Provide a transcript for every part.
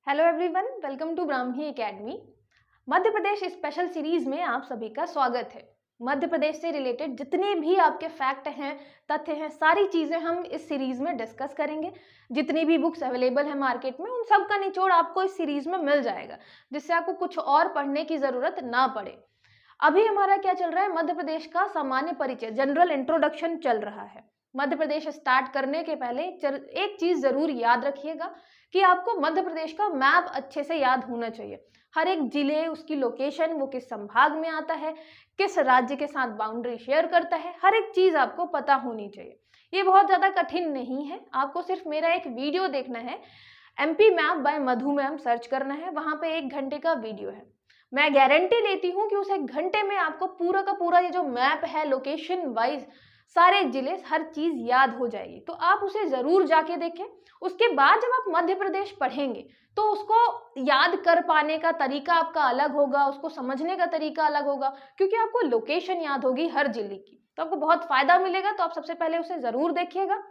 Hello everyone, welcome to Brahmi academy. Madhya Pradesh special series में आप सभी का स्वागत है। मध्य प्रदेश से रिलेटेड जितने भी आपके फैक्ट हैं, तथ्य हैं, सारी चीज़ें हम इस सीरीज में डिस्कस करेंगे। जितनी भी बुक्स अवेलेबल है मार्केट में, उन सब का निचोड़ आपको इस सीरीज में मिल जाएगा, जिससे आपको कुछ और पढ़ने की ज़रूरत ना पड़े। अभी हमारा क्या चल रहा है, मध्य प्रदेश का सामान्य परिचय, जनरल इंट्रोडक्शन चल रहा है। मध्य प्रदेश स्टार्ट करने के पहले एक चीज जरूर याद रखिएगा कि आपको मध्य प्रदेश का मैप अच्छे से याद होना चाहिए। हर एक जिले, उसकी लोकेशन, वो किस संभाग में आता है, किस राज्य के साथ बाउंड्री शेयर करता है, हर एक चीज आपको पता होनी चाहिए। ये बहुत ज्यादा कठिन नहीं है, आपको सिर्फ मेरा एक वीडियो देखना है। MP मैप बाय मधु मैम सर्च करना है, वहां पे 1 घंटे का वीडियो है। मैं गारंटी लेती हूँ कि उस 1 घंटे में आपको पूरा का पूरा ये जो मैप है, लोकेशन वाइज सारे जिले, हर चीज याद हो जाएगी। तो आप उसे जरूर जाके देखें। उसके बाद जब आप मध्य प्रदेश पढ़ेंगे तो उसको याद कर पाने का तरीका आपका अलग होगा, उसको समझने का तरीका अलग होगा, क्योंकि आपको लोकेशन याद होगी हर जिले की। तो आपको बहुत फायदा मिलेगा। तो आप सबसे पहले उसे जरूर देखिएगा।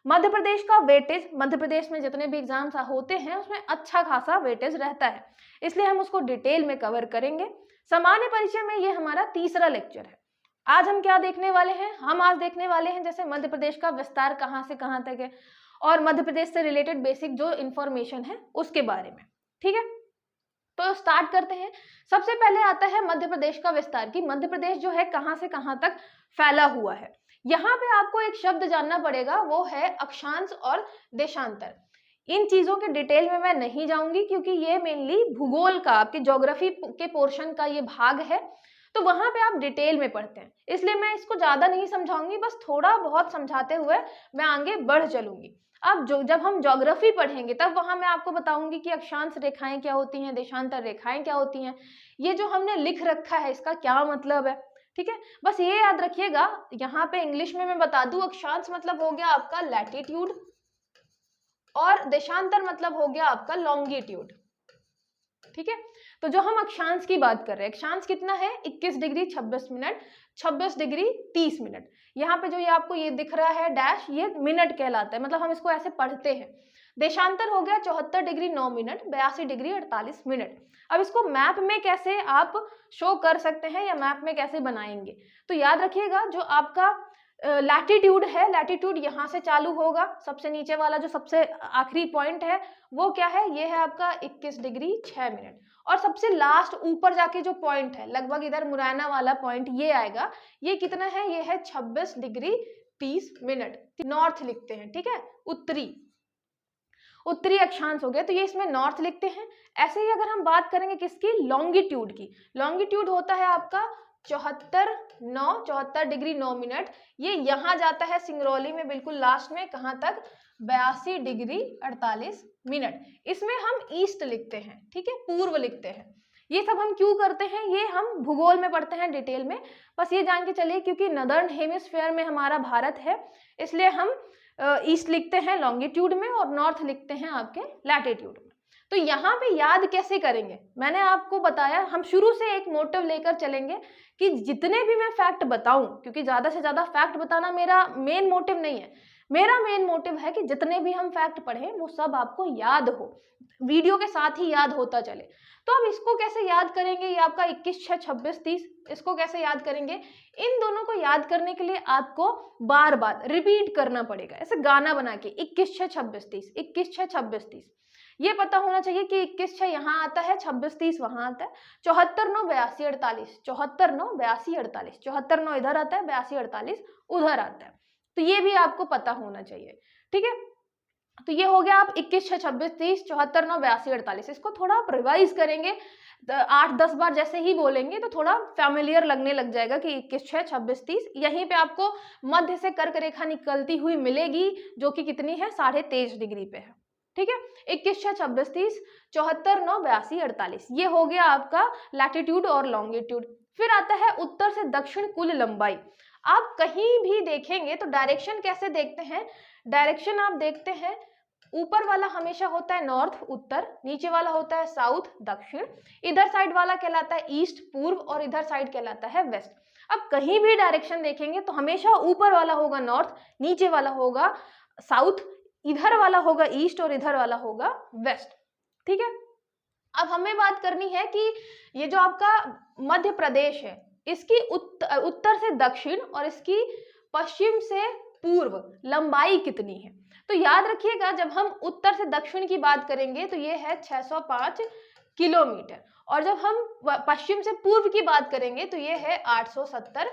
मध्य प्रदेश का वेटेज, मध्य प्रदेश में जितने भी एग्जाम्स होते हैं उसमें अच्छा खासा वेटेज रहता है, इसलिए हम उसको डिटेल में कवर करेंगे। सामान्य परिचय में ये हमारा तीसरा लेक्चर है। आज हम क्या देखने वाले हैं, हम आज देखने वाले हैं जैसे मध्य प्रदेश का विस्तार कहाँ से कहाँ तक है और मध्य प्रदेश से रिलेटेड बेसिक जो इंफॉर्मेशन है उसके बारे में। ठीक है, तो स्टार्ट करते हैं। सबसे पहले आता है मध्य प्रदेश का विस्तार, की मध्य प्रदेश जो है कहाँ से कहाँ तक फैला हुआ है। यहाँ पे आपको एक शब्द जानना पड़ेगा, वो है अक्षांश और देशांतर। इन चीजों के डिटेल में मैं नहीं जाऊंगी, क्योंकि ये मेनली भूगोल का, आपके ज्योग्राफी के पोर्शन का ये भाग है, तो वहां पे आप डिटेल में पढ़ते हैं, इसलिए मैं इसको ज्यादा नहीं समझाऊंगी, बस थोड़ा बहुत समझाते हुए मैं आगे बढ़ चलूंगी। अब जब हम ज्योग्राफी पढ़ेंगे तब वहां मैं आपको बताऊंगी कि अक्षांश रेखाएं क्या होती हैं, देशांतर रेखाएं क्या होती हैं, ये जो हमने लिख रखा है इसका क्या मतलब है। ठीक है, बस ये याद रखिएगा। यहाँ पे इंग्लिश में मैं बता दूं, अक्षांश मतलब हो गया आपका लैटिट्यूड और देशांतर मतलब हो गया आपका लॉन्गिट्यूड। ठीक है, तो जो हम अक्षांश की बात कर रहे हैं, अक्षांश कितना है, 21 डिग्री 26 मिनट, 26 डिग्री 30 मिनट। यहाँ पे जो ये आपको ये दिख रहा है डैश, ये मिनट कहलाता है, मतलब हम इसको ऐसे पढ़ते हैं। देशांतर हो गया 74 डिग्री 9 मिनट, 82 डिग्री 48 मिनट। अब इसको मैप में कैसे आप शो कर सकते हैं या मैप में कैसे बनाएंगे, तो याद रखिएगा जो आपका लैटिट्यूड है, लैटिट्यूड यहाँ से चालू होगा, सबसे नीचे वाला जो सबसे आखिरी पॉइंट है वो क्या है, ये है आपका 21 डिग्री 6 मिनट। और सबसे लास्ट ऊपर जाके जो पॉइंट है, लगभग इधर मुरैना वाला पॉइंट ये आएगा, ये कितना है, ये है 26 डिग्री 30 मिनट। नॉर्थ लिखते हैं, ठीक है, उत्तरी, उत्तरी अक्षांश हो गया, तो ये इसमें नॉर्थ लिखते हैं। ऐसे ही अगर हम बात करेंगे किसकी, लॉन्गिट्यूड की, लॉन्गिट्यूड होता है आपका 74 डिग्री 9 मिनट। ये यहाँ जाता है सिंगरौली में, बिल्कुल लास्ट में, कहाँ तक, 82 डिग्री 48 मिनट। इसमें हम ईस्ट लिखते हैं, ठीक है, पूर्व लिखते हैं। ये सब हम क्यों करते हैं, ये हम भूगोल में पढ़ते हैं डिटेल में, बस ये जान के चलिए, क्योंकि नदर्न हेमिस्फेयर में हमारा भारत है, इसलिए हम ईस्ट लिखते हैं लॉन्गिट्यूड में और नॉर्थ लिखते हैं आपके लैटिट्यूड में। तो यहाँ पे याद कैसे करेंगे, मैंने आपको बताया, हम शुरू से एक मोटिव लेकर चलेंगे कि जितने भी मैं फैक्ट बताऊं, क्योंकि ज्यादा से ज्यादा फैक्ट बताना मेरा मेन मोटिव नहीं है, मेरा मेन मोटिव है कि जितने भी हम फैक्ट पढ़ें वो सब आपको याद हो, वीडियो के साथ ही याद होता चले। तो अब इसको कैसे याद करेंगे, ये आपका 21 6 26 30, इसको कैसे याद करेंगे, इन दोनों को याद करने के लिए आपको बार बार रिपीट करना पड़ेगा, ऐसे गाना बना के 21 6 26 30, 21 6 26 30। ये पता होना चाहिए कि 21 6 यहाँ आता है, 26 30 वहां आता है, 74 9 82 48, 74 9 82 48, 74 9 इधर आता है, 82 48 उधर आता है। तो ये भी आपको पता होना चाहिए। ठीक है, तो ये हो गया आप 21 6 26 30 74 9 82 48। इसको थोड़ा आप रिवाइज करेंगे, 8-10 बार जैसे ही बोलेंगे तो थोड़ा फैमिलियर लगने लग जाएगा कि 21 6 26 30। यहीं पे आपको मध्य से कर्क रेखा निकलती हुई मिलेगी, जो कि कितनी है, 23.5 डिग्री पे है। ठीक है, 21 6 26 30 74 9 82 48, ये हो गया आपका लैटिट्यूड और लॉन्गिट्यूड। फिर आता है उत्तर से दक्षिण कुल लंबाई। आप कहीं भी देखेंगे तो डायरेक्शन कैसे देखते हैं, डायरेक्शन आप देखते हैं, ऊपर वाला हमेशा होता है नॉर्थ उत्तर, नीचे वाला होता है साउथ दक्षिण, इधर साइड वाला कहलाता है ईस्ट पूर्व और इधर साइड कहलाता है वेस्ट। अब कहीं भी डायरेक्शन देखेंगे तो हमेशा ऊपर वाला होगा नॉर्थ, नीचे वाला होगा साउथ, इधर वाला होगा ईस्ट और इधर वाला होगा वेस्ट। ठीक है। अब हमें बात करनी है कि ये जो आपका मध्य प्रदेश है, इसकी उत्तर से दक्षिण और इसकी पश्चिम से पूर्व लंबाई कितनी है। तो याद रखिएगा, जब हम उत्तर से दक्षिण की बात करेंगे तो ये है 605 किलोमीटर, और जब हम पश्चिम से पूर्व की बात करेंगे तो ये है 870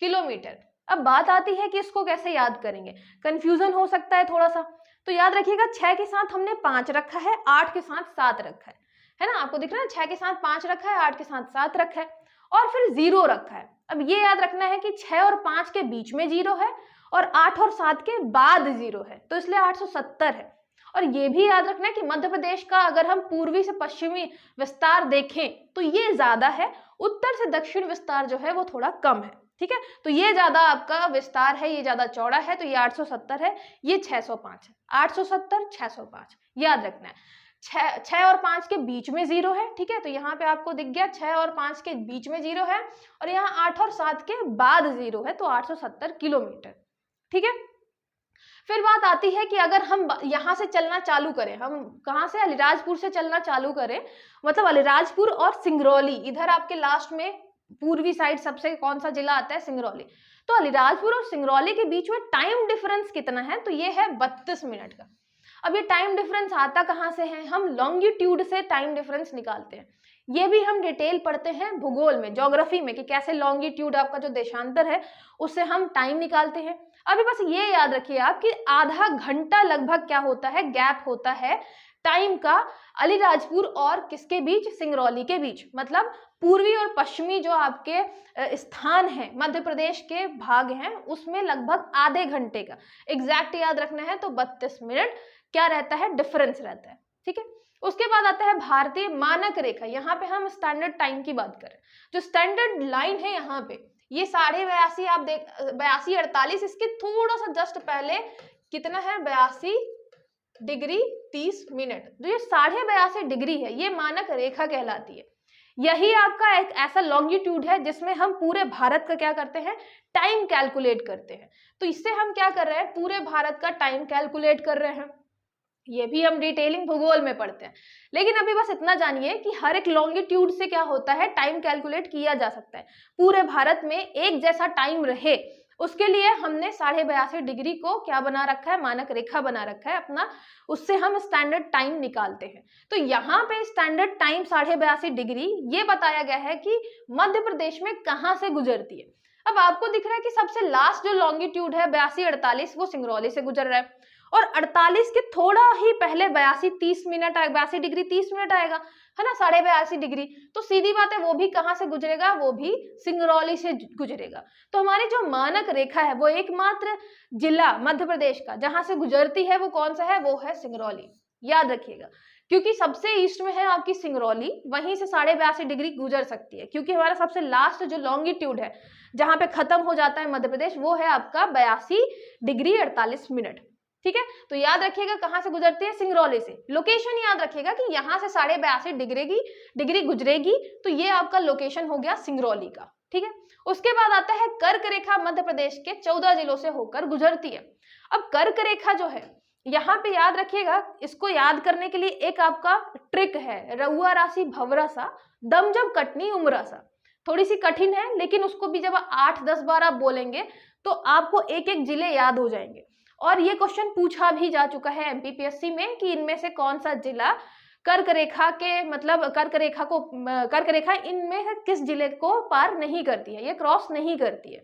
किलोमीटर। अब बात आती है कि इसको कैसे याद करेंगे, कंफ्यूजन हो सकता है थोड़ा सा। तो याद रखिएगा, 6 के साथ हमने 5 रखा है, 8 के साथ 7 रखा है ना, आपको दिख रहा है 6 के साथ 5 रखा है, 8 के साथ 7 रखा है, और फिर 0 रखा है। अब ये याद रखना है कि 6 और 5 के बीच में 0 है और 8 और 7 के बाद 0 है, तो इसलिए 870 है। और ये भी याद रखना है कि मध्य प्रदेश का अगर हम पूर्वी से पश्चिमी विस्तार देखें तो ये ज्यादा है, उत्तर से दक्षिण विस्तार जो है वो थोड़ा कम है, ठीक है। तो ये ज्यादा आपका विस्तार है, ये ज्यादा चौड़ा है, तो ये 870 है, ये 605 है। 870 605 याद रखना है। 6 और 5 के बीच में 0 है, ठीक है, तो यहाँ पे आपको दिख गया 6 और 5 के बीच में 0 है, और यहाँ 8 और 7 के बाद 0 है, तो 870 किलोमीटर, ठीक है। फिर बात आती है कि अगर हम यहाँ से चलना चालू करें, हम कहाँ से, अलीराजपुर से चलना चालू करें, मतलब अलीराजपुर और सिंगरौली, इधर आपके लास्ट में पूर्वी साइड सबसे कौन सा जिला आता है, सिंगरौली। तो अलीराजपुर और सिंगरौली के बीच में टाइम डिफरेंस कितना है, तो ये है 32 मिनट का। अब ये टाइम डिफरेंस आता कहाँ से है, हम लॉन्गिट्यूड से टाइम डिफरेंस निकालते हैं। ये भी हम डिटेल पढ़ते हैं भूगोल में, ज्योग्राफी में, कि कैसे लॉन्गिट्यूड आपका जो देशांतर है उससे हम टाइम निकालते हैं। अभी बस ये याद रखिए आप कि आधा घंटा लगभग क्या होता है, गैप होता है टाइम का अलीराजपुर और किसके बीच, सिंगरौली के बीच। मतलब पूर्वी और पश्चिमी जो आपके स्थान हैं, मध्य प्रदेश के भाग हैं, उसमें लगभग आधे घंटे का एग्जैक्ट याद रखना है, तो 32 मिनट क्या रहता है, डिफरेंस रहता है, ठीक है। उसके बाद आता है भारतीय मानक रेखा। यहाँ पे हम स्टैंडर्ड टाइम की बात करें, जो स्टैंडर्ड लाइन है यहाँ पे, ये 82.5 आप देख 82:48, इसके थोड़ा सा जस्ट पहले कितना है, 82 डिग्री 30 मिनट। जो ये 82.5 डिग्री है, ये मानक रेखा कहलाती है। यही आपका एक ऐसा लॉन्गिट्यूड है जिसमें हम पूरे भारत का क्या करते हैं, टाइम कैलकुलेट करते हैं। तो इससे हम क्या कर रहे हैं, पूरे भारत का टाइम कैलकुलेट कर रहे हैं। ये भी हम डिटेलिंग भूगोल में पढ़ते हैं, लेकिन अभी बस इतना जानिए कि हर एक लॉन्गिट्यूड से क्या होता है, टाइम कैलकुलेट किया जा सकता है। पूरे भारत में एक जैसा टाइम रहे उसके लिए हमने 82.5 डिग्री को क्या बना रखा है, मानक रेखा बना रखा है अपना, उससे हम स्टैंडर्ड टाइम निकालते हैं। तो यहाँ पे स्टैंडर्ड टाइम 82.5 डिग्री ये बताया गया है कि मध्य प्रदेश में कहाँ से गुजरती है। अब आपको दिख रहा है कि सबसे लास्ट जो लॉन्गिट्यूड है 82:48 वो सिंगरौली से गुजर रहा है, और 48 के थोड़ा ही पहले 82 डिग्री 30 मिनट आएगा, है ना, 82.5 डिग्री। तो सीधी बात है वो भी कहाँ से गुजरेगा, वो भी सिंगरौली से गुजरेगा। तो हमारी जो मानक रेखा है वो एकमात्र जिला मध्य प्रदेश का जहां से गुजरती है वो कौन सा है, वो है सिंगरौली। याद रखिएगा, क्योंकि सबसे ईस्ट में है आपकी सिंगरौली, वहीं से 82.5 डिग्री गुजर सकती है, क्योंकि हमारा सबसे लास्ट जो लॉन्गिट्यूड है जहां पे खत्म हो जाता है मध्य प्रदेश, वो है आपका 82 डिग्री 48 मिनट, ठीक है। तो याद रखिएगा कहां से गुजरती है, सिंगरौली से। लोकेशन याद रखिएगा कि यहां से 82.5 डिग्री गुजरेगी, तो ये आपका लोकेशन हो गया सिंगरौली का, ठीक है। उसके बाद आता है कर्क रेखा, मध्य प्रदेश के 14 जिलों से होकर गुजरती है। अब कर्क रेखा जो है यहाँ पे याद रखिएगा, इसको याद करने के लिए एक आपका ट्रिक है, रउआ राशि भवरा सा दम जब कटनी उमरा सा। थोड़ी सी कठिन है, लेकिन उसको भी जब 8-10 बार आप बोलेंगे तो आपको एक एक जिले याद हो जाएंगे। और ये क्वेश्चन पूछा भी जा चुका है एमपीपीएससी में कि इनमें से कौन सा जिला कर्क रेखा के, मतलब कर्क रेखा इनमें से किस जिले को पार नहीं करती है, ये क्रॉस नहीं करती है।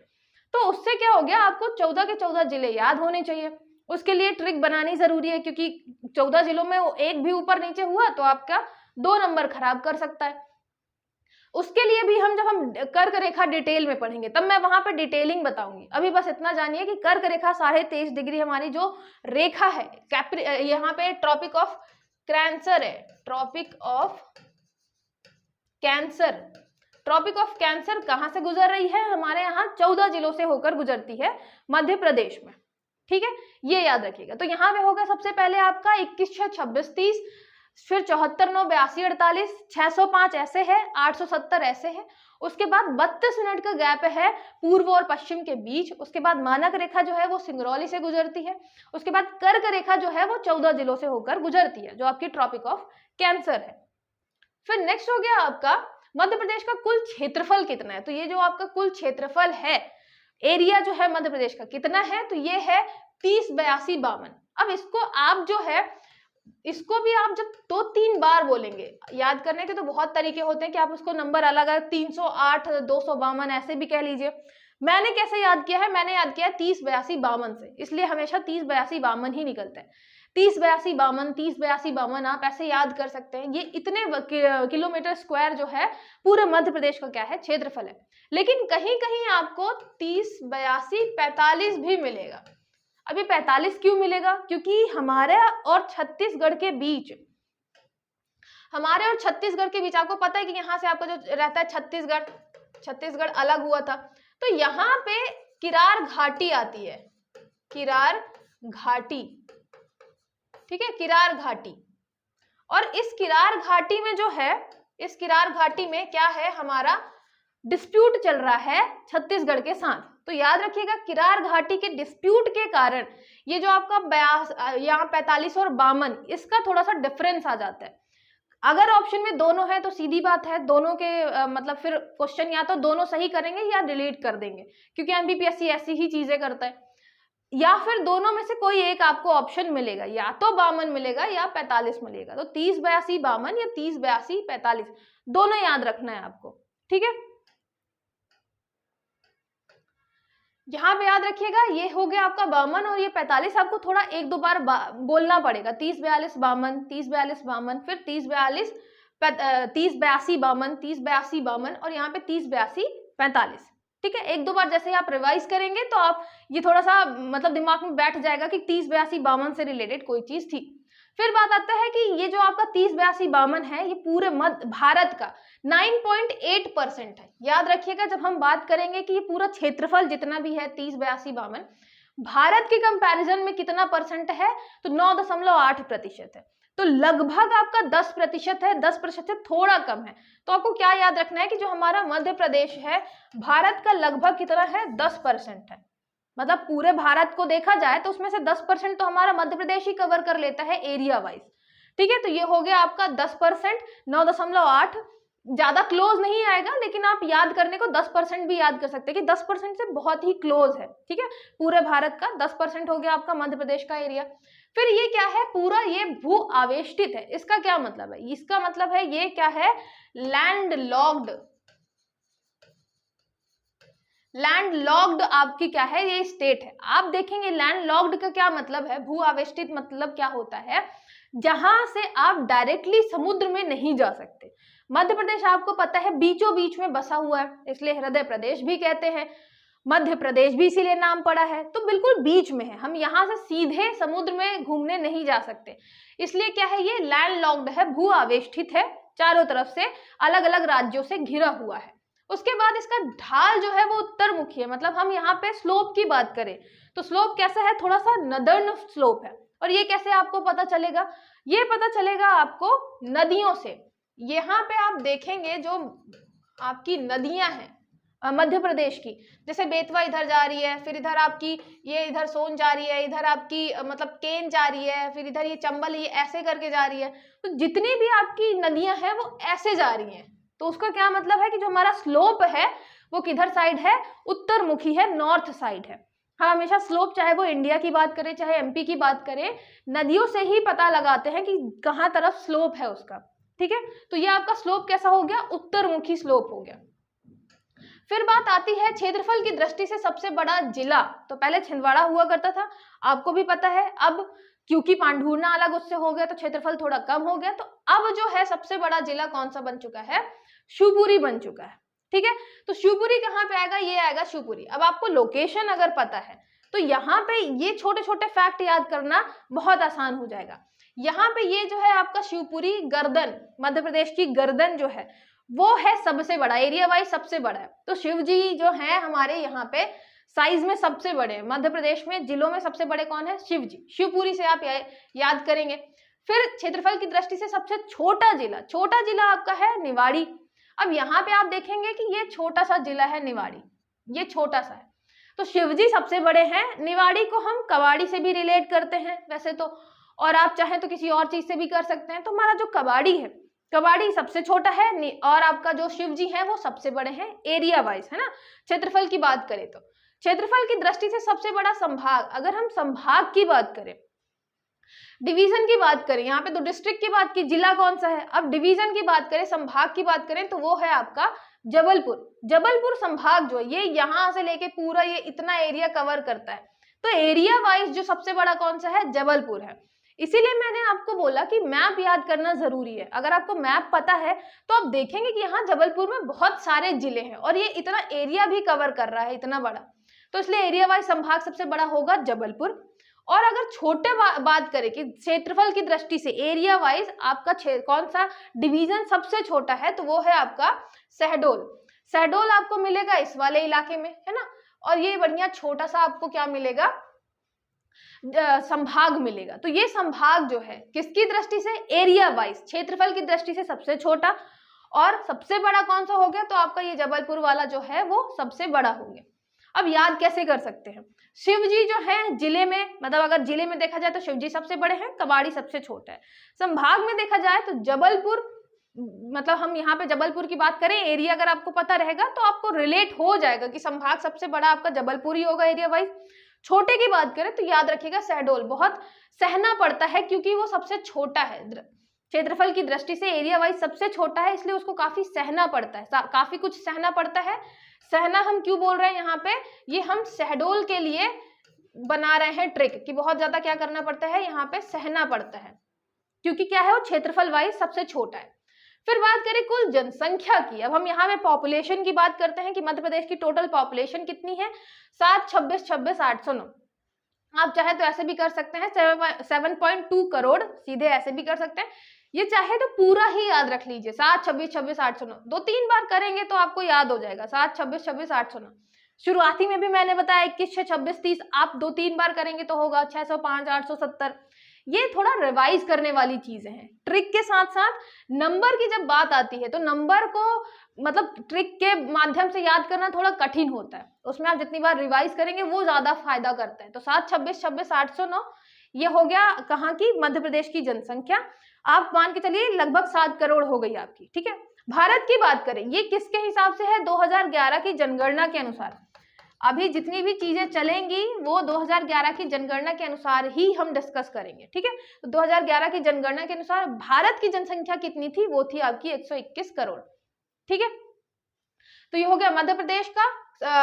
तो उससे क्या हो गया, आपको 14 के 14 जिले याद होने चाहिए। उसके लिए ट्रिक बनानी जरूरी है, क्योंकि 14 जिलों में वो एक भी ऊपर नीचे हुआ तो आपका 2 नंबर खराब कर सकता है। उसके लिए भी जब हम कर्क रेखा डिटेल में पढ़ेंगे तब मैं वहां पर डिटेलिंग बताऊंगी। अभी बस इतना जानिए कि कर्क रेखा 23.5 डिग्री हमारी जो रेखा है, यहाँ पे ट्रॉपिक ऑफ कैंसर है, ट्रॉपिक ऑफ कैंसर कहां से गुजर रही है, हमारे यहाँ 14 जिलों से होकर गुजरती है मध्य प्रदेश में, ठीक है, ये याद रखिएगा। तो यहाँ पे होगा सबसे पहले आपका 21, 6, 26, 30, फिर 74, 9, 82, 48, 605 ऐसे है, 870 ऐसे है। उसके बाद 32 मिनट का गैप है पूर्व और पश्चिम के बीच। उसके बाद मानक रेखा जो है वो सिंगरौली से गुजरती है। उसके बाद कर्क रेखा जो है वो 14 जिलों से होकर गुजरती है, जो आपकी ट्रॉपिक ऑफ कैंसर है। फिर नेक्स्ट हो गया आपका मध्य प्रदेश का कुल क्षेत्रफल कितना है। तो ये जो आपका कुल क्षेत्रफल है, एरिया जो है मध्य प्रदेश का कितना है, तो ये है 30, 82, 52। अब इसको आप जो है, इसको भी आप जब 2-3 बार बोलेंगे, याद करने के तो बहुत तरीके होते हैं कि आप उसको नंबर अलग अलग 308, 252 ऐसे भी कह लीजिए। मैंने कैसे याद किया है, मैंने याद किया 30, 82, 52 से, इसलिए हमेशा 30, 82, 52 ही निकलता है। 30, 82, 52, 30, 82, 52 आप ऐसे याद कर सकते हैं। ये इतने किलोमीटर स्क्वायर जो है पूरे मध्य प्रदेश का क्या है, क्षेत्रफल है। लेकिन कहीं कहीं आपको 30, 82, 45 भी मिलेगा। अभी 45 क्यों मिलेगा, क्योंकि हमारे और छत्तीसगढ़ के बीच, आपको पता है कि यहाँ से आपका जो रहता है छत्तीसगढ़ अलग हुआ था, तो यहाँ पे किरार घाटी आती है, किरार घाटी, ठीक है, किरार घाटी। और इस किरार घाटी में जो है, इस किरार घाटी में क्या है, हमारा डिस्प्यूट चल रहा है छत्तीसगढ़ के साथ। तो याद रखिएगा किरार घाटी के डिस्प्यूट के कारण ये जो आपका यहाँ 45 और 52 इसका थोड़ा सा डिफरेंस आ जाता है। अगर ऑप्शन में दोनों है तो सीधी बात है, दोनों के मतलब फिर क्वेश्चन या तो दोनों सही करेंगे या डिलीट कर देंगे, क्योंकि एमपीपीएससी ऐसी ही चीजें करता है। या फिर दोनों में से कोई एक आपको ऑप्शन मिलेगा, या तो 52 मिलेगा या 45 मिलेगा। तो 30, 82, 52 या 30, 82, 45 दोनों याद रखना है आपको, ठीक है। यहाँ पे याद रखिएगा ये हो गया आपका 52 और ये 45, आपको थोड़ा 1-2 बार बोलना पड़ेगा। 30, 42, 52, 30, 42, 52, फिर 30, 42, 30, 82, 52, 30, 82, 52 और यहाँ पे 30, 82, 45, ठीक है। 1-2 बार जैसे आप रिवाइज करेंगे तो आप ये थोड़ा सा मतलब दिमाग में बैठ जाएगा कि 30, 82, 52 से रिलेटेड कोई चीज थी। फिर बात आता है कि ये जो आपका 30, 82, 52 है, ये पूरे मध्य भारत का 9.8% है। याद रखिएगा जब हम बात करेंगे कि ये पूरा क्षेत्रफल जितना भी है 30, 82, 52 भारत के कंपैरिजन में कितना परसेंट है, तो 9.8% है। तो लगभग आपका 10% है, 10% से थोड़ा कम है। तो आपको क्या याद रखना है कि जो हमारा मध्य प्रदेश है भारत का लगभग कितना है, 10% है। मतलब पूरे भारत को देखा जाए तो उसमें से 10% तो हमारा मध्य प्रदेश ही कवर कर लेता है एरिया वाइज, ठीक है। तो ये हो गया आपका 10%, 9.8, ज्यादा क्लोज नहीं आएगा, लेकिन आप याद करने को 10% भी याद कर सकते हैं कि 10% से बहुत ही क्लोज है, ठीक है। पूरे भारत का 10% हो गया आपका मध्य प्रदेश का एरिया। फिर ये क्या है, पूरा ये भू आवेष्टित है। इसका क्या मतलब है, इसका मतलब है ये क्या है, लैंड लॉक्ड आपकी क्या है, ये स्टेट है। आप देखेंगे लैंड लॉक्ड का क्या मतलब है, भू आवेष्टित मतलब क्या होता है, जहां से आप डायरेक्टली समुद्र में नहीं जा सकते। मध्य प्रदेश आपको पता है बीचों बीच में बसा हुआ है, इसलिए हृदय प्रदेश भी कहते हैं, मध्य प्रदेश भी इसीलिए नाम पड़ा है। तो बिल्कुल बीच में है, हम यहाँ से सीधे समुद्र में घूमने नहीं जा सकते, इसलिए क्या है, ये लैंड लॉक्ड है, भू आवेष्टित है, चारों तरफ से अलग अलग राज्यों से घिरा हुआ है। उसके बाद इसका ढाल जो है वो उत्तरमुखी है। मतलब हम यहाँ पे स्लोप की बात करें तो स्लोप कैसा है, थोड़ा सा नदर्न स्लोप है। और ये कैसे आपको पता चलेगा, ये पता चलेगा आपको नदियों से। यहाँ पे आप देखेंगे जो आपकी नदियां हैं मध्य प्रदेश की, जैसे बेतवा इधर जा रही है, फिर इधर आपकी ये इधर सोन जा रही है, इधर आपकी मतलब केन जा रही है, फिर इधर ये चंबल ये ऐसे करके जा रही है। तो जितनी भी आपकी नदियां हैं वो ऐसे जा रही हैं। तो उसका क्या मतलब है कि जो हमारा स्लोप है वो किधर साइड है, उत्तरमुखी है, नॉर्थ साइड है। हाँ, हमेशा स्लोप चाहे वो इंडिया की बात करें चाहे एमपी की बात करें, नदियों से ही पता लगाते हैं कि कहाँ तरफ स्लोप है उसका, ठीक है। तो ये आपका स्लोप कैसा हो गया, उत्तरमुखी स्लोप हो गया। फिर बात आती है क्षेत्रफल की दृष्टि से सबसे बड़ा जिला। तो पहले छिंदवाड़ा हुआ करता था, आपको भी पता है। अब क्योंकि पांढुर्ना अलग उससे हो गया तो क्षेत्रफल थोड़ा कम हो गया। तो अब जो है सबसे बड़ा जिला कौन सा बन चुका है, शिवपुरी बन चुका है, ठीक है। तो शिवपुरी कहाँ पे आएगा, ये आएगा शिवपुरी। अब आपको लोकेशन अगर पता है तो यहाँ पे ये छोटे छोटे फैक्ट याद करना बहुत आसान हो जाएगा। यहाँ पे ये जो है आपका शिवपुरी गर्दन, मध्य प्रदेश की गर्दन जो है वो है सबसे बड़ा, एरिया वाइज सबसे बड़ा है। तो शिव जी जो है हमारे यहाँ पे साइज में सबसे बड़े, मध्य प्रदेश में जिलों में सबसे बड़े कौन है, शिव जी। शिवपुरी से आप याद करेंगे। फिर क्षेत्रफल की दृष्टि से सबसे छोटा जिला आपका है निवाड़ी। अब यहाँ पे आप देखेंगे कि ये छोटा सा जिला है निवाड़ी, ये छोटा सा है। तो शिवजी सबसे बड़े हैं, निवाड़ी को हम कवाड़ी से भी रिलेट करते हैं वैसे तो, और आप चाहें तो किसी और चीज से भी कर सकते हैं। तो हमारा जो कवाड़ी है, कवाड़ी सबसे छोटा है और आपका जो शिवजी है वो सबसे बड़े हैं एरिया वाइज, है ना। क्षेत्रफल की बात करें तो क्षेत्रफल की दृष्टि से सबसे बड़ा संभाग, अगर हम संभाग की बात करें, डिवीजन की बात करें, यहाँ पे तो डिस्ट्रिक्ट की बात की, जिला कौन सा है, अब डिवीजन की बात करें, संभाग की बात करें तो वो है आपका जबलपुर। जबलपुर संभाग जो है ये यहाँ से लेके पूरा ये इतना एरिया कवर करता है। तो एरिया वाइज जो सबसे बड़ा कौन सा है, जबलपुर है। इसीलिए मैंने आपको बोला कि मैप याद करना जरूरी है। अगर आपको मैप पता है तो आप देखेंगे कि यहाँ जबलपुर में बहुत सारे जिले हैं और ये इतना एरिया भी कवर कर रहा है, इतना बड़ा, तो इसलिए एरिया वाइज संभाग सबसे बड़ा होगा जबलपुर। और अगर छोटे बात करें कि क्षेत्रफल की दृष्टि से एरिया वाइज आपका कौन सा डिवीजन सबसे छोटा है, तो वो है आपका शहडोल। शहडोल आपको मिलेगा इस वाले इलाके में, है ना। और ये बढ़िया छोटा सा आपको क्या मिलेगा, संभाग मिलेगा। तो ये संभाग जो है किसकी दृष्टि से, एरिया वाइज, क्षेत्रफल की दृष्टि से सबसे छोटा, और सबसे बड़ा कौन सा हो गया, तो आपका ये जबलपुर वाला जो है वो सबसे बड़ा हो गया। अब याद कैसे कर सकते हैं, शिवजी जो है जिले में, मतलब अगर जिले में देखा जाए तो शिवजी सबसे बड़े हैं, कवाड़ी सबसे छोटा है। संभाग में देखा जाए तो जबलपुर, मतलब हम यहाँ पे जबलपुर की बात करें, एरिया अगर आपको पता रहेगा तो आपको रिलेट हो जाएगा कि संभाग सबसे बड़ा आपका जबलपुर ही होगा एरिया वाइज। छोटे की बात करें तो याद रखिएगा शहडोल, बहुत सहना पड़ता है क्योंकि वो सबसे छोटा है, क्षेत्रफल की दृष्टि से एरिया वाइज सबसे छोटा है, इसलिए उसको काफी सहना पड़ता है, काफी कुछ सहना पड़ता है। सहना हम क्यों बोल रहे हैं यहाँ पे, ये हम शहडोल के लिए बना रहे हैं ट्रिक कि बहुत ज्यादा क्या करना पड़ता है, यहाँ पे सहना पड़ता है, क्योंकि क्या है वो क्षेत्रफल वाइज सबसे छोटा है। फिर बात करें कुल जनसंख्या की, अब हम यहाँ पे पॉपुलेशन की बात करते हैं कि मध्य प्रदेश की टोटल पॉपुलेशन कितनी है, 726,809। आप चाहे तो ऐसे भी कर सकते हैं 7.2 करोड़, सीधे ऐसे भी कर सकते हैं, ये चाहे तो पूरा ही याद रख लीजिए 726,26,809, 2-3 बार करेंगे तो आपको याद हो जाएगा 726,26,809। शुरुआती में भी मैंने बताया 21, 6, 26, 30, आप 2-3 बार करेंगे तो होगा 605, 870। ये थोड़ा रिवाइज करने वाली चीजें हैं। ट्रिक के साथ साथ नंबर की जब बात आती है तो नंबर को मतलब ट्रिक के माध्यम से याद करना थोड़ा कठिन होता है, उसमें आप जितनी बार रिवाइज करेंगे वो ज्यादा फायदा करता है। तो 726,26,809 ये हो गया कहाँ की, मध्य प्रदेश की जनसंख्या। आप मान के चलिए लगभग 7 करोड़ हो गई आपकी, ठीक है। भारत की बात करें, ये किसके हिसाब से है, 2011 की जनगणना के अनुसार। अभी जितनी भी चीजें चलेंगी वो 2011 की जनगणना के अनुसार ही हम डिस्कस करेंगे, ठीक है। तो 2011 की जनगणना के अनुसार भारत की जनसंख्या कितनी थी, वो थी आपकी 121 करोड़, ठीक है। तो ये हो गया मध्य प्रदेश का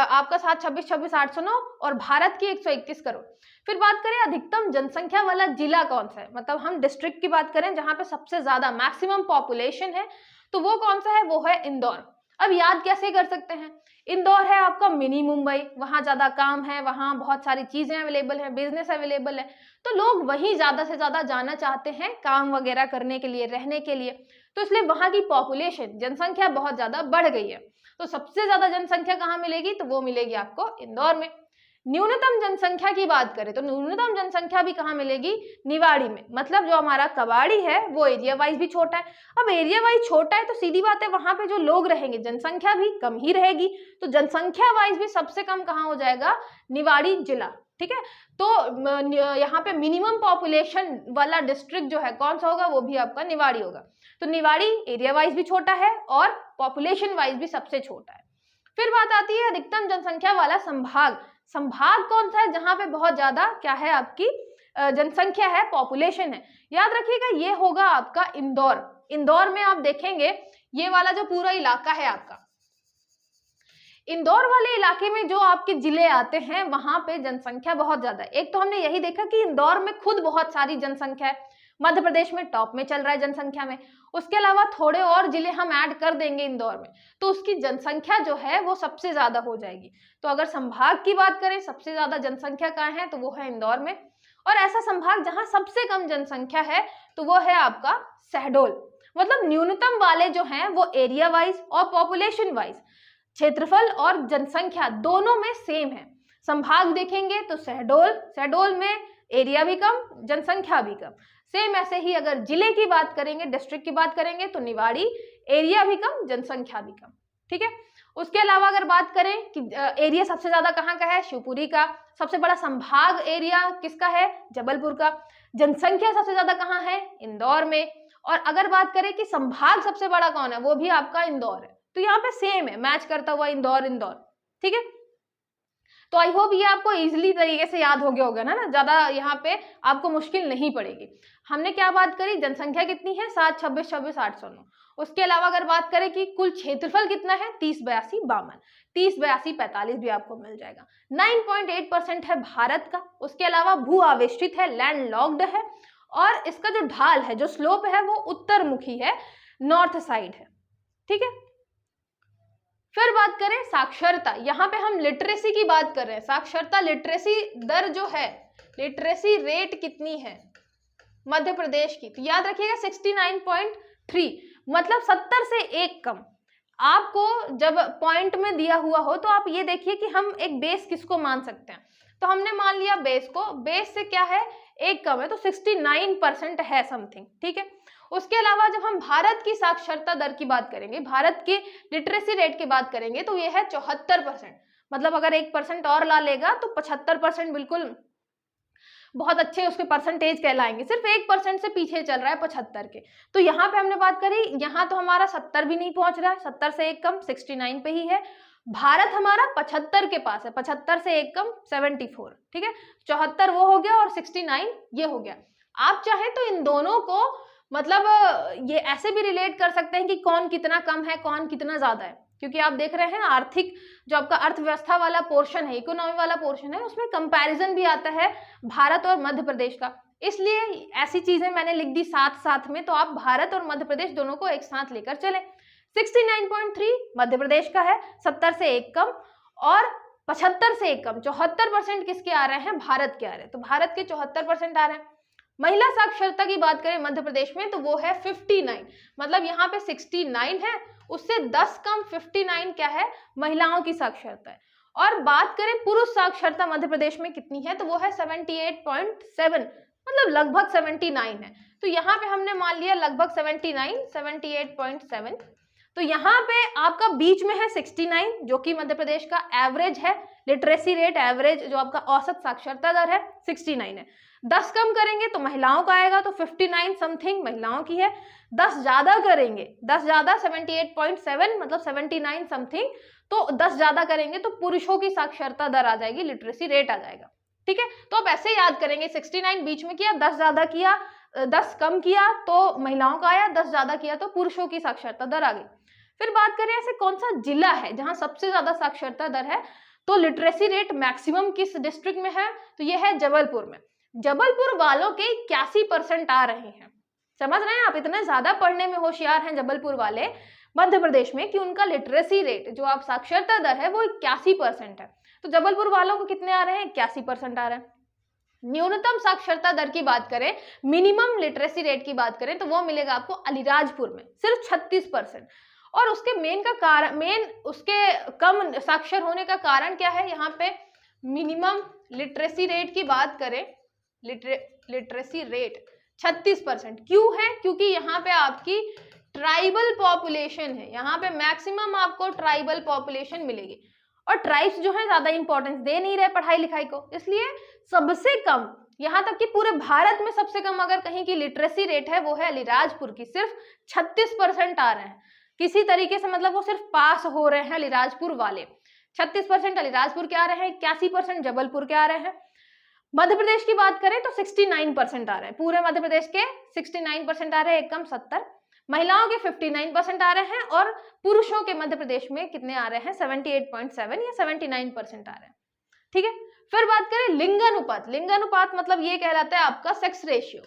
आपका 726,26,809 और भारत की 121 करोड़। फिर बात करें अधिकतम जनसंख्या वाला जिला कौन सा है, मतलब हम डिस्ट्रिक्ट की बात करें जहां पे सबसे ज्यादा मैक्सिमम पॉपुलेशन है, तो वो कौन सा है, वो है इंदौर। अब याद कैसे कर सकते हैं, इंदौर है आपका मिनी मुंबई, वहां ज्यादा काम है, वहां बहुत सारी चीजें अवेलेबल है, बिजनेस अवेलेबल है, तो लोग वहीं ज्यादा से ज्यादा जाना चाहते हैं काम वगैरह करने के लिए, रहने के लिए, तो इसलिए वहां की पॉपुलेशन, जनसंख्या बहुत ज्यादा बढ़ गई है। तो सबसे ज्यादा जनसंख्या कहाँ मिलेगी, तो वो मिलेगी आपको इंदौर में। न्यूनतम जनसंख्या की बात करें तो न्यूनतम जनसंख्या भी कहाँ मिलेगी, निवाड़ी में, मतलब जो हमारा कवाड़ी है वो एरिया वाइज भी छोटा है। अब एरिया वाइज छोटा है तो सीधी बात है वहां पे जो लोग रहेंगे जनसंख्या भी कम ही रहेगी, तो जनसंख्या वाइज भी सबसे कम कहाँ हो जाएगा, निवाड़ी जिला, ठीक है। तो यहाँ पे मिनिमम पॉपुलेशन वाला डिस्ट्रिक्ट जो है कौन सा होगा, वो भी आपका निवाड़ी होगा। तो निवाड़ी एरिया वाइज भी छोटा है और पॉपुलेशन वाइज भी सबसे छोटा है। फिर बात आती है अधिकतम जनसंख्या वाला संभाग। संभाग कौन सा है जहां पे बहुत ज्यादा क्या है आपकी जनसंख्या है, पॉपुलेशन है, याद रखिएगा ये होगा आपका इंदौर। इंदौर में आप देखेंगे ये वाला जो पूरा इलाका है आपका, इंदौर वाले इलाके में जो आपके जिले आते हैं वहां पे जनसंख्या बहुत ज्यादा है। एक तो हमने यही देखा कि इंदौर में खुद बहुत सारी जनसंख्या है, मध्य प्रदेश में टॉप में चल रहा है जनसंख्या में, उसके अलावा थोड़े और जिले हम ऐड कर देंगे इंदौर में, तो उसकी जनसंख्या जो है वो सबसे ज्यादा हो जाएगी। तो अगर संभाग की बात करें सबसे ज्यादा जनसंख्या कहाँ है, तो वो है इंदौर में। और ऐसा संभाग जहां सबसे कम जनसंख्या है तो वो है आपका शहडोल। मतलब न्यूनतम वाले जो हैं वो एरिया वाइज और पॉपुलेशन वाइज, क्षेत्रफल और जनसंख्या दोनों में सेम है। संभाग देखेंगे तो शहडोल में एरिया भी कम, जनसंख्या भी कम। सेम ऐसे ही अगर जिले की बात करेंगे, डिस्ट्रिक्ट की बात करेंगे तो निवाड़ी, एरिया भी कम, जनसंख्या भी कम। ठीक है, उसके अलावा अगर बात करें कि एरिया सबसे ज्यादा कहाँ का है, शिवपुरी का। सबसे बड़ा संभाग एरिया किसका है, जबलपुर का। जनसंख्या सबसे ज्यादा कहाँ है, इंदौर में। और अगर बात करें कि संभाग सबसे बड़ा कौन है, वो भी आपका इंदौर है। तो यहाँ पे सेम है, मैच करता हुआ इंदौर इंदौर। ठीक है, तो आई होप ये आपको इजीली तरीके से याद हो गया होगा ना, ज्यादा यहाँ पे आपको मुश्किल नहीं पड़ेगी। हमने क्या बात करी, जनसंख्या कितनी है, 7, 26, 26, 809। उसके अलावा अगर बात करें कि कुल क्षेत्रफल कितना है, 30, 82, 52, 30, 82, 45 भी आपको मिल जाएगा। 9.8% है भारत का। उसके अलावा भू आवेष्टित है, लैंड लॉक्ड है, और इसका जो ढाल है, जो स्लोप है, वो उत्तरमुखी है, नॉर्थ साइड है। ठीक है, फिर बात करें साक्षरता। यहाँ पे हम लिटरेसी की बात कर रहे हैं, साक्षरता लिटरेसी दर जो है, लिटरेसी रेट कितनी है मध्य प्रदेश की, तो याद रखिएगा 69.3, मतलब 70 से 1 कम। आपको जब पॉइंट में दिया हुआ हो तो आप ये देखिए कि हम एक बेस किसको मान सकते हैं, तो हमने मान लिया बेस को, बेस से क्या है, 1 कम है, तो 69% है समथिंग। ठीक है, उसके अलावा जब हम भारत की साक्षरता दर की बात करेंगे, भारत के लिटरेसी रेट की बात करेंगे, तो ये है 74%। मतलब अगर 1% और ला लेगा तो 75% बिल्कुल बहुत अच्छे उसके परसेंटेज कहलाएंगे। सिर्फ 1% से पीछे चल रहा है 75 के। तो यहाँ पे हमने बात करी, यहाँ तो हमारा 70 भी नहीं पहुंच रहा है, 70 से 1 कम 69 पे ही है। भारत हमारा 75 के पास है, 75 से 1 कम 74। ठीक है, 74 वो हो गया और 69 ये हो गया। आप चाहे तो इन दोनों को मतलब ये ऐसे भी रिलेट कर सकते हैं कि कौन कितना कम है, कौन कितना ज्यादा है, क्योंकि आप देख रहे हैं आर्थिक जो आपका अर्थव्यवस्था वाला पोर्शन है, इकोनॉमी वाला पोर्शन है, उसमें कंपैरिजन भी आता है भारत और मध्य प्रदेश का। इसलिए ऐसी चीजें मैंने लिख दी साथ साथ में, तो आप भारत और मध्य प्रदेश दोनों को एक साथ लेकर चले। 69.3 मध्य प्रदेश का है, 70 से 1 कम, और 75 से 1 कम 74% किसके आ रहे हैं, भारत के आ रहे हैं। तो भारत के 74% आ रहे हैं। महिला साक्षरता की बात करें मध्य प्रदेश में तो वो है 59, मतलब यहाँ पे 69 है, उससे 10 कम 59 क्या है, महिलाओं की साक्षरता है। और बात करें पुरुष साक्षरता मध्य प्रदेश में कितनी है, तो वो है 78.7, मतलब लगभग 79 है। तो यहाँ पे हमने मान लिया लगभग 79, 78.7। तो यहाँ पे आपका बीच में है 69, जो कि मध्य प्रदेश का एवरेज है, लिटरेसी रेट एवरेज जो आपका औसत साक्षरता दर है 69 है। 10 कम करेंगे तो महिलाओं का आएगा, तो 59 समथिंग महिलाओं की है। 10 ज्यादा करेंगे, 10 ज्यादा 78.7 मतलब 79 समथिंग, तो 10 ज्यादा करेंगे तो पुरुषों की साक्षरता दर आ जाएगी, लिटरेसी रेट आ जाएगा। ठीक है, तो आप ऐसे याद करेंगे, 69 बीच में किया, 10 ज्यादा किया, 10 कम किया तो महिलाओं का आया, 10 ज्यादा किया तो पुरुषों की साक्षरता दर आ गई। फिर बात करें ऐसे कौन सा जिला है जहां सबसे ज्यादा साक्षरता दर है, तो लिटरेसी रेट मैक्सिमम किस डिस्ट्रिक्ट में है, तो ये है जबलपुर में। जबलपुर वालों के 81% आ रहे हैं। समझ रहे हैं आप, इतने ज्यादा पढ़ने में होशियार हैं जबलपुर वाले मध्य प्रदेश में कि उनका लिटरेसी रेट जो आप साक्षरता दर है वो 81% है। तो जबलपुर वालों को कितने आ रहे हैं, 81% आ रहे हैं। न्यूनतम साक्षरता दर की बात करें, मिनिमम लिटरेसी रेट की बात करें, तो वो मिलेगा आपको अलीराजपुर में, सिर्फ 36%। और उसके उसके कम साक्षर होने का कारण क्या है, यहाँ पे मिनिमम लिटरेसी रेट की बात करें, लिटरेसी रेट 36% क्यों है, क्योंकि यहाँ पे आपकी ट्राइबल पॉपुलेशन है, यहाँ पे मैक्सिमम आपको ट्राइबल पॉपुलेशन मिलेगी, और ट्राइब्स जो है ज्यादा इंपॉर्टेंस दे नहीं रहे पढ़ाई लिखाई को, इसलिए सबसे कम, यहाँ तक कि पूरे भारत में सबसे कम अगर कहीं की लिटरेसी रेट है वो है अलीराजपुर की, सिर्फ 36% आ रहे हैं। किसी तरीके से मतलब वो सिर्फ पास हो रहे हैं अलीराजपुर वाले। 36% अलीराजपुर के आ रहे हैं, 81% जबलपुर के आ रहे हैं। मध्य प्रदेश की बात करें तो 69% आ रहे हैं, पूरे मध्य प्रदेश के 69% आ रहे हैं, एक कम 70। महिलाओं के 59% आ रहे हैं, और पुरुषों के मध्य प्रदेश में कितने आ रहे हैं, 78.7 या 79% आ रहे हैं। ठीक है, फिर बात करें लिंगानुपात। लिंगानुपात मतलब ये कहलाता है आपका सेक्स रेशियो।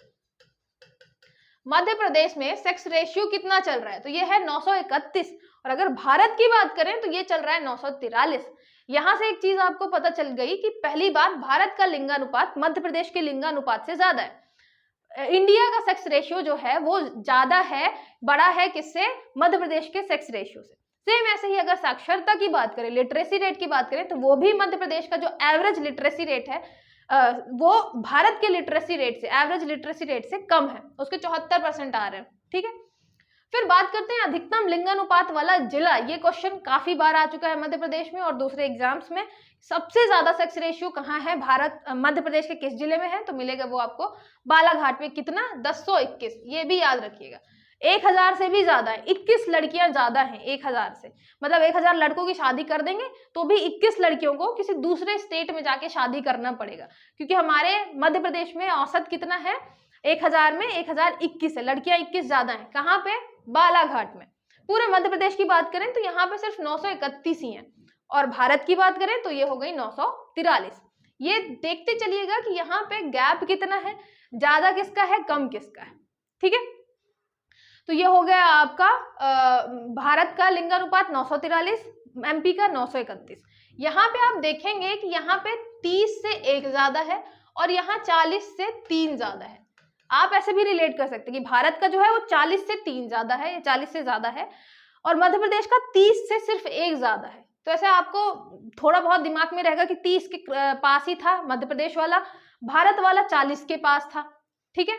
मध्य प्रदेश में सेक्स रेशियो कितना चल रहा है, तो ये है 931, और अगर भारत की बात करें तो ये चल रहा है 943। यहां से एक चीज आपको पता चल गई कि पहली बात, भारत का लिंगानुपात मध्य प्रदेश के लिंगानुपात से ज्यादा है। इंडिया का सेक्स रेशियो जो है वो ज्यादा है, बड़ा है किससे, मध्य प्रदेश के सेक्स रेशियो से। सेम ऐसे ही अगर साक्षरता की बात करें, लिटरेसी रेट की बात करें, तो वो भी मध्य प्रदेश का जो एवरेज लिटरेसी रेट है वो भारत के लिटरेसी रेट से, एवरेज लिटरेसी रेट से कम है, उसके 74% आ रहे हैं। ठीक है, फिर बात करते हैं अधिकतम लिंगानुपात वाला जिला। ये क्वेश्चन काफी बार आ चुका है मध्य प्रदेश में और दूसरे एग्जाम्स में। सबसे ज्यादा सेक्स रेशियो कहाँ है भारत, मध्य प्रदेश के किस जिले में है, तो मिलेगा वो आपको बालाघाट में। कितना, 1021, ये भी याद रखिएगा। 1000 से भी ज्यादा है, 21 लड़कियां ज्यादा हैं 1000 से। मतलब 1000 लड़कों की शादी कर देंगे तो भी 21 लड़कियों को किसी दूसरे स्टेट में जाके शादी करना पड़ेगा, क्योंकि हमारे मध्य प्रदेश में औसत कितना है, 1000 में 1021 है, लड़कियां 21 ज्यादा हैं। कहाँ पे, बालाघाट में। पूरे मध्य प्रदेश की बात करें तो यहाँ पे सिर्फ 931 ही है, और भारत की बात करें तो ये हो गई 943। ये देखते चलिएगा कि यहाँ पे गैप कितना है, ज्यादा किसका है, कम किसका है। ठीक है, तो ये हो गया आपका भारत का लिंगानुपात 943, एमपी का 931। यहाँ पे आप देखेंगे कि यहाँ पे 30 से 1 ज्यादा है और यहाँ 40 से 3 ज्यादा है। आप ऐसे भी रिलेट कर सकते हैं कि भारत का जो है वो 40 से 3 ज्यादा है या 40 से ज्यादा है, और मध्य प्रदेश का 30 से सिर्फ 1 ज्यादा है। तो ऐसे आपको थोड़ा बहुत दिमाग में रहेगा कि 30 के पास ही था मध्य प्रदेश वाला, भारत वाला 40 के पास था। ठीक है,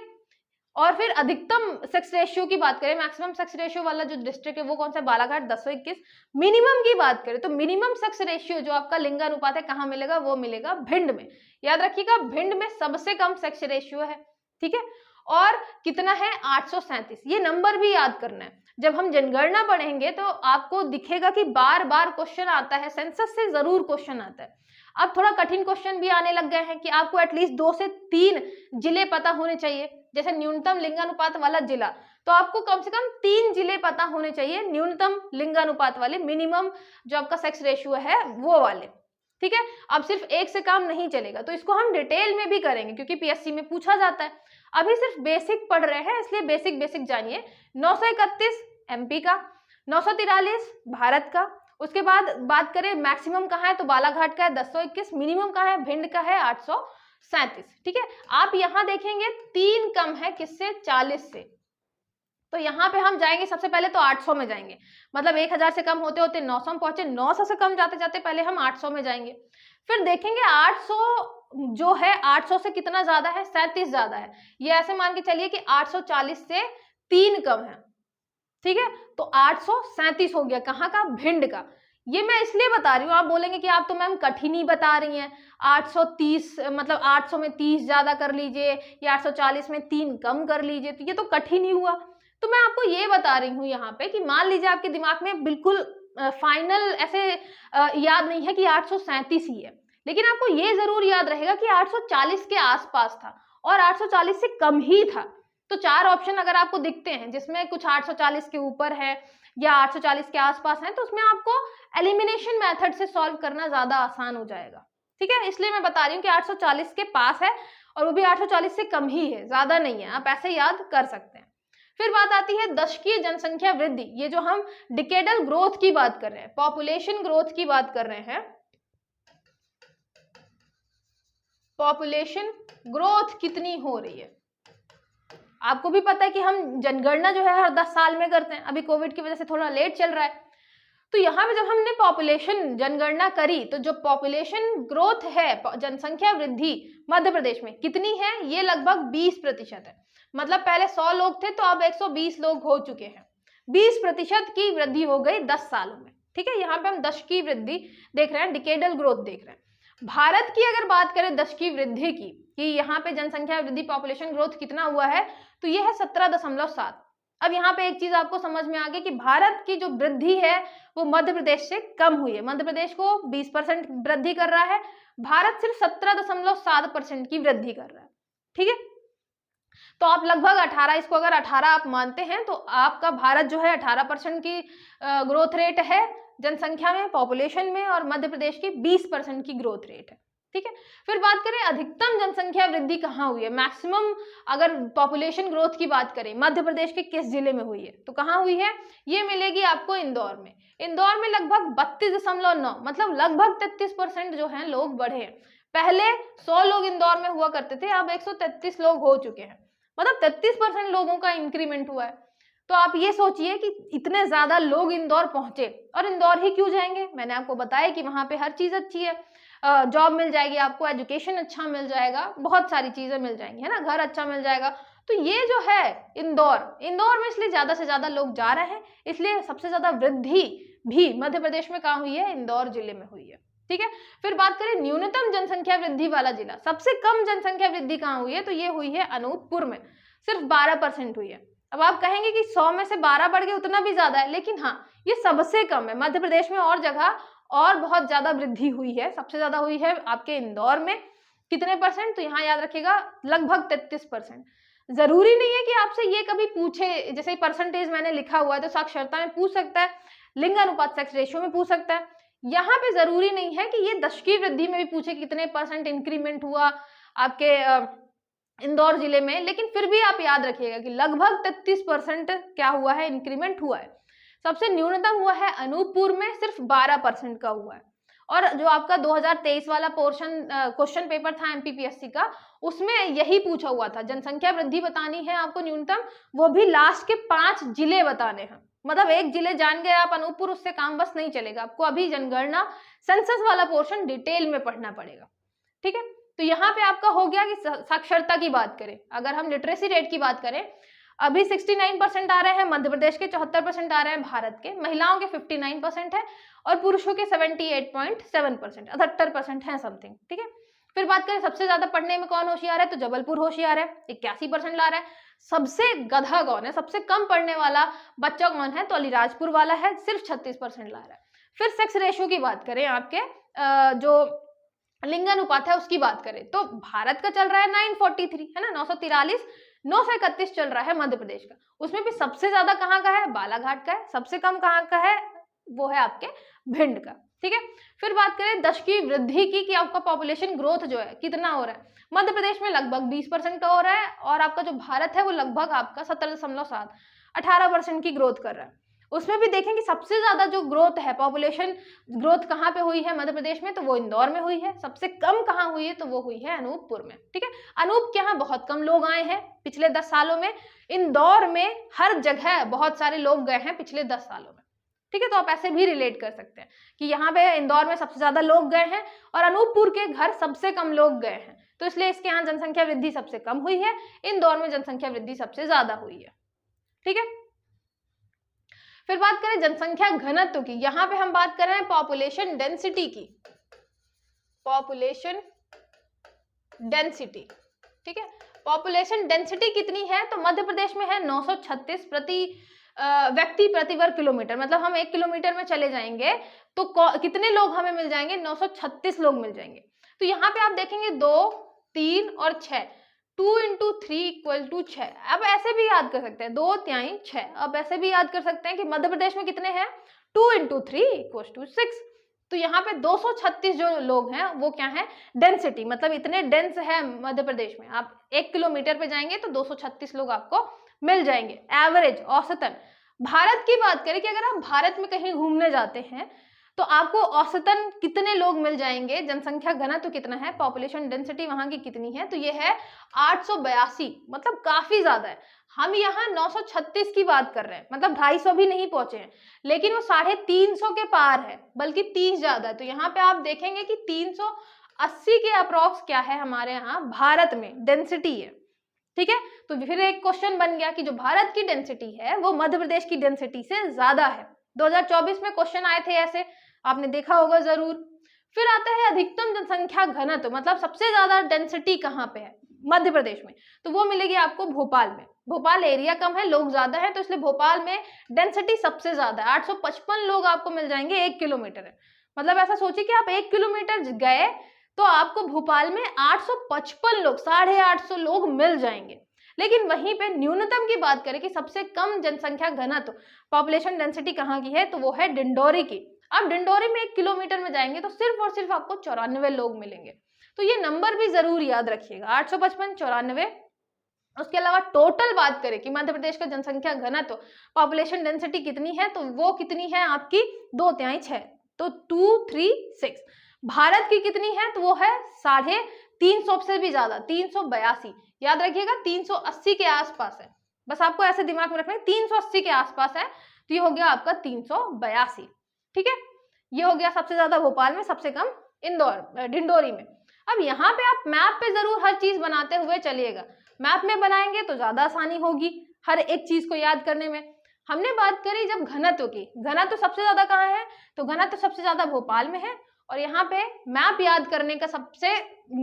और फिर अधिकतम सेक्स रेशियो की बात करें, मैक्सिमम सेक्स रेशियो वाला जो डिस्ट्रिक्ट है वो कौन सा, बालाघाट 1021। मिनिमम की बात करें तो मिनिमम सेक्स रेशियो जो आपका लिंगानुपात है कहाँ मिलेगा, वो मिलेगा भिंड में। याद रखिएगा, भिंड में सबसे कम सेक्स रेशियो है। ठीक है, और कितना है, 837। ये नंबर भी याद करना है। जब हम जनगणना पढ़ेंगे तो आपको दिखेगा कि बार बार क्वेश्चन आता है, सेंसस से जरूर क्वेश्चन आता है। अब थोड़ा कठिन क्वेश्चन भी आने लग गए हैं कि आपको एटलीस्ट 2 से 3 जिले पता होने चाहिए। जैसे न्यूनतम लिंगानुपात वाला जिला, तो आपको कम से कम 3 जिले पता होने चाहिए न्यूनतम लिंगानुपात वाले, मिनिमम जो आपका सेक्स रेशियो है वो वाले। ठीक है, अब सिर्फ एक से काम नहीं चलेगा, तो इसको हम डिटेल में भी करेंगे क्योंकि पीएससी में पूछा जाता है। अभी सिर्फ बेसिक पढ़ रहे हैं, इसलिए बेसिक जानिए। 931 एमपी का, 943 भारत का। उसके बाद बात करें मैक्सिमम कहाँ है, तो बालाघाट का है 1021, मिनिमम कहाँ है, भिंड का है 837। ठीक है, आप यहाँ देखेंगे 3 कम है किससे, 40 से। तो यहाँ पे हम जाएंगे सबसे पहले तो 800 में जाएंगे, मतलब 1000 से कम होते होते 900 में पहुंचे, 900 से कम जाते जाते पहले हम 800 में जाएंगे। फिर देखेंगे 800 जो है 800 से कितना ज्यादा है, 37 ज्यादा है। ये ऐसे मान के चलिए कि 840 से 3 कम है। ठीक है, तो 837 हो गया, कहाँ का, भिंड का। ये मैं इसलिए बता रही हूँ, आप बोलेंगे कि आप तो मैम कठिन ही बता रही हैं, 830 मतलब 800 में 30 ज्यादा कर लीजिए या 840 में 3 कम कर लीजिए, तो ये तो कठिन ही हुआ। तो मैं आपको ये बता रही हूँ यहाँ पे कि मान लीजिए आपके दिमाग में बिल्कुल फाइनल ऐसे याद नहीं है कि 837 ही है, लेकिन आपको ये जरूर याद रहेगा कि 840 के आसपास था और 840 से कम ही था। तो 4 ऑप्शन अगर आपको दिखते हैं जिसमें कुछ 840 के ऊपर है या 840 के आसपास है, तो उसमें आपको एलिमिनेशन मेथड से सॉल्व करना ज्यादा आसान हो जाएगा। ठीक है, इसलिए मैं बता रही हूँ कि 840 के पास है और वो भी 840 से कम ही है, ज्यादा नहीं है, आप ऐसे याद कर सकते हैं। फिर बात आती है दशकीय जनसंख्या वृद्धि। ये जो हम डिकेडल ग्रोथ की बात कर रहे हैं, पॉपुलेशन ग्रोथ की बात कर रहे हैं, पॉपुलेशन ग्रोथ कितनी हो रही है। आपको भी पता है कि हम जनगणना जो है हर 10 साल में करते हैं, अभी कोविड की वजह से थोड़ा लेट चल रहा है। तो यहाँ पे जब हमने पॉपुलेशन जनगणना करी तो जो पॉपुलेशन ग्रोथ है, जनसंख्या वृद्धि मध्य प्रदेश में कितनी है, ये लगभग 20% है। मतलब पहले 100 लोग थे तो अब 120 लोग हो चुके हैं। 20% की वृद्धि हो गई 10 सालों में। ठीक है, यहाँ पे हम दशकीय वृद्धि देख रहे हैं, डिकेडल ग्रोथ देख रहे हैं। भारत की अगर बात करें दशकीय वृद्धि की, कि यहाँ पे जनसंख्या वृद्धि पॉपुलेशन ग्रोथ कितना हुआ है, तो ये है 17.7। अब यहाँ पे एक चीज आपको समझ में आ गई कि भारत की जो वृद्धि है वो मध्य प्रदेश से कम हुई है। मध्य प्रदेश को 20% वृद्धि कर रहा है, भारत सिर्फ 17.7% की वृद्धि कर रहा है। ठीक है, तो आप लगभग 18, इसको अगर 18 आप मानते हैं तो आपका भारत जो है 18% की ग्रोथ रेट है जनसंख्या में, पॉपुलेशन में, और मध्य प्रदेश की 20% की ग्रोथ रेट है। ठीक है, फिर बात करें अधिकतम जनसंख्या वृद्धि कहाँ हुई है, मैक्सिमम अगर पॉपुलेशन ग्रोथ की बात करें मध्य प्रदेश के किस जिले में हुई है, तो कहाँ हुई है, ये मिलेगी आपको इंदौर में। इंदौर में लगभग 32.9, मतलब लगभग 33% जो है लोग बढ़े हैं। पहले 100 लोग इंदौर में हुआ करते थे, अब 133 लोग हो चुके हैं, मतलब 33% लोगों का इंक्रीमेंट हुआ है। तो आप ये सोचिए कि इतने ज्यादा लोग इंदौर पहुंचे, और इंदौर ही क्यों जाएंगे, मैंने आपको बताया कि वहां पे हर चीज अच्छी है। जॉब मिल जाएगी आपको, एजुकेशन अच्छा मिल जाएगा, बहुत सारी चीजें मिल जाएंगी, है ना, घर अच्छा मिल जाएगा। तो ये जो है इंदौर में इसलिए ज्यादा से ज्यादा लोग जा रहे हैं, इसलिए सबसे ज्यादा वृद्धि भी मध्य प्रदेश में कहाँ हुई है, इंदौर जिले में हुई है। ठीक है, फिर बात करें न्यूनतम जनसंख्या वृद्धि वाला जिला, सबसे कम जनसंख्या वृद्धि कहाँ हुई है, तो ये हुई है अनूपपुर में, सिर्फ 12% हुई है। अब आप कहेंगे कि 100 में से 12 बढ़ गए, उतना भी ज्यादा है, लेकिन हाँ ये सबसे कम है। मध्य प्रदेश में और जगह और बहुत ज्यादा वृद्धि हुई है, सबसे ज्यादा हुई है आपके इंदौर में। कितने परसेंट, तो यहाँ याद रखिएगा लगभग 33%। जरूरी नहीं है कि आपसे ये कभी पूछे, जैसे परसेंटेज मैंने लिखा हुआ है तो साक्षरता में पूछ सकता है, लिंगानुपात सेक्स रेशियो में पूछ सकता है। यहाँ पे जरूरी नहीं है कि ये दशकीय वृद्धि में भी पूछे कितने परसेंट इंक्रीमेंट हुआ आपके इंदौर जिले में, लेकिन फिर भी आप याद रखिएगा कि लगभग 33% क्या हुआ है, इंक्रीमेंट हुआ है। सबसे न्यूनतम हुआ है अनूपपुर में, सिर्फ 12% का हुआ है। और जो आपका 2023 वाला पोर्शन क्वेश्चन पेपर था एमपीपीएससी का, उसमें यही पूछा हुआ था, जनसंख्या वृद्धि बतानी है आपको न्यूनतम, वो भी लास्ट के 5 जिले बताने हैं। मतलब एक जिले जान गए आप अनूपपुर, उससे काम बस नहीं चलेगा, आपको अभी जनगणना सेंसस वाला पोर्शन डिटेल में पढ़ना पड़ेगा। ठीक है, तो यहाँ पे आपका हो गया कि साक्षरता की बात करें, अगर हम लिटरेसी रेट की बात करें, अभी 69% आ रहे हैं मध्य प्रदेश के, 74% आ रहे हैं भारत के, महिलाओं के 59% है और पुरुषों के 78.7%, 78% है समथिंग। ठीक है, फिर बात करें सबसे ज्यादा पढ़ने में कौन होशियार है, तो जबलपुर होशियार है, 81% ला रहा है। सबसे गधा कौन है, सबसे कम पढ़ने वाला बच्चा कौन है, तो अलीराजपुर वाला है, सिर्फ 36% ला रहा है। फिर सेक्स रेशियो की बात करें, आपके जो लिंगानुपात है उसकी बात करें, तो भारत का चल रहा है 943, है ना, 943, 931 चल रहा है मध्य प्रदेश का। उसमें भी सबसे ज्यादा कहाँ का है, बालाघाट का है, सबसे कम कहाँ का है, वो है आपके भिंड का। ठीक है, फिर बात करें दशकीय वृद्धि की कि आपका पॉपुलेशन ग्रोथ जो है कितना हो रहा है, मध्य प्रदेश में लगभग 20% का हो रहा है, और आपका जो भारत है वो लगभग आपका 17.7, 18% की ग्रोथ कर रहा है। उसमें भी देखें कि सबसे ज्यादा जो ग्रोथ है, पॉपुलेशन ग्रोथ कहाँ पे हुई है मध्य प्रदेश में, तो वो इंदौर में हुई है। सबसे कम कहाँ हुई है, तो वो हुई है अनूपपुर में। ठीक है, अनूप के यहाँ बहुत कम लोग आए हैं पिछले 10 सालों में, इंदौर में हर जगह बहुत सारे लोग गए हैं पिछले 10 सालों में। ठीक है, तो आप ऐसे भी रिलेट कर सकते हैं कि यहाँ पे इंदौर में सबसे ज्यादा लोग गए हैं और अनूपपुर के घर सबसे कम लोग गए हैं, तो इसलिए इसके यहाँ जनसंख्या वृद्धि सबसे कम हुई है, इंदौर में जनसंख्या वृद्धि सबसे ज्यादा हुई है। ठीक है, फिर बात करें जनसंख्या घनत्व की, यहां पे हम बात कर रहे हैं पॉपुलेशन डेंसिटी की, पॉपुलेशन डेंसिटी। ठीक है, पॉपुलेशन डेंसिटी कितनी है, तो मध्य प्रदेश में है 936 प्रति व्यक्ति प्रति वर्ग किलोमीटर। मतलब हम 1 किलोमीटर में चले जाएंगे तो कितने लोग हमें मिल जाएंगे, 936 लोग मिल जाएंगे। तो यहाँ पे आप देखेंगे 2, 3 और 6, 2 × 3 = 6। अब ऐसे भी याद कर सकते हैं, 2 तिहाई 6। अब ऐसे भी याद कर सकते हैं कि मध्य प्रदेश में कितने हैं, 2 × 3 = 6। तो यहाँ पे 236 जो लोग हैं वो क्या है, डेंसिटी, मतलब इतने डेंस है मध्य प्रदेश में। आप 1 किलोमीटर पे जाएंगे तो 236 लोग आपको मिल जाएंगे, एवरेज, औसतन। भारत की बात करें कि अगर आप भारत में कहीं घूमने जाते हैं तो आपको औसतन कितने लोग मिल जाएंगे, जनसंख्या घनत्व तो कितना है, पॉपुलेशन डेंसिटी वहां की कितनी है, तो ये है 882, मतलब काफी ज्यादा है। हम यहाँ 936 की बात कर रहे हैं, मतलब 250 भी नहीं पहुंचे हैं, लेकिन वो 350 के पार है, बल्कि 30 ज्यादा है। तो यहाँ पे आप देखेंगे कि 380 के अप्रॉक्स क्या है हमारे यहाँ भारत में डेंसिटी है। ठीक है, तो फिर एक क्वेश्चन बन गया कि जो भारत की डेंसिटी है वो मध्य प्रदेश की डेंसिटी से ज्यादा है। 2024 में क्वेश्चन आए थे ऐसे, आपने देखा होगा जरूर। फिर आता है अधिकतम जनसंख्या घनत्व, मतलब सबसे ज्यादा डेंसिटी कहाँ पे है मध्य प्रदेश में, तो वो मिलेगी आपको भोपाल में। भोपाल एरिया कम है, लोग ज्यादा है, तो इसलिए भोपाल में डेंसिटी सबसे ज्यादा है, 855 लोग आपको मिल जाएंगे 1 किलोमीटर है। मतलब ऐसा सोचिए कि आप 1 किलोमीटर गए तो आपको भोपाल में 855 लोग, 850 लोग मिल जाएंगे। लेकिन वहीं पे न्यूनतम की बात करें कि सबसे कम जनसंख्या घनत्व, पॉपुलेशन डेंसिटी कहाँ की है, तो वो है डिंडोरी की। आप डिंडोरी में 1 किलोमीटर में जाएंगे तो सिर्फ और सिर्फ आपको 94 लोग मिलेंगे। तो ये नंबर भी जरूर याद रखिएगा, 855, 94। उसके अलावा टोटल बात करें कि मध्य प्रदेश का जनसंख्या घनत्व, पॉपुलेशन डेंसिटी कितनी है, तो वो कितनी है आपकी 2 तिहाई 6, तो 236। भारत की कितनी है, तो वो है 350 से भी ज्यादा, 382। याद रखिएगा 380 के आसपास है, बस आपको ऐसे दिमाग में रखना है 380 के आसपास है, तो ये हो गया आपका 382। ठीक है, ये हो गया सबसे ज्यादा भोपाल में, सबसे कम इंदौर डिंडोरी में। अब यहाँ पे आप मैप पे जरूर हर चीज बनाते हुए चलिएगा, मैप में बनाएंगे तो ज्यादा आसानी होगी हर एक चीज को याद करने में। हमने बात करी जब घनत्व की, घनत्व सबसे ज्यादा कहाँ है, तो घनत्व सबसे ज्यादा भोपाल में है। और यहाँ पे मैप याद करने का सबसे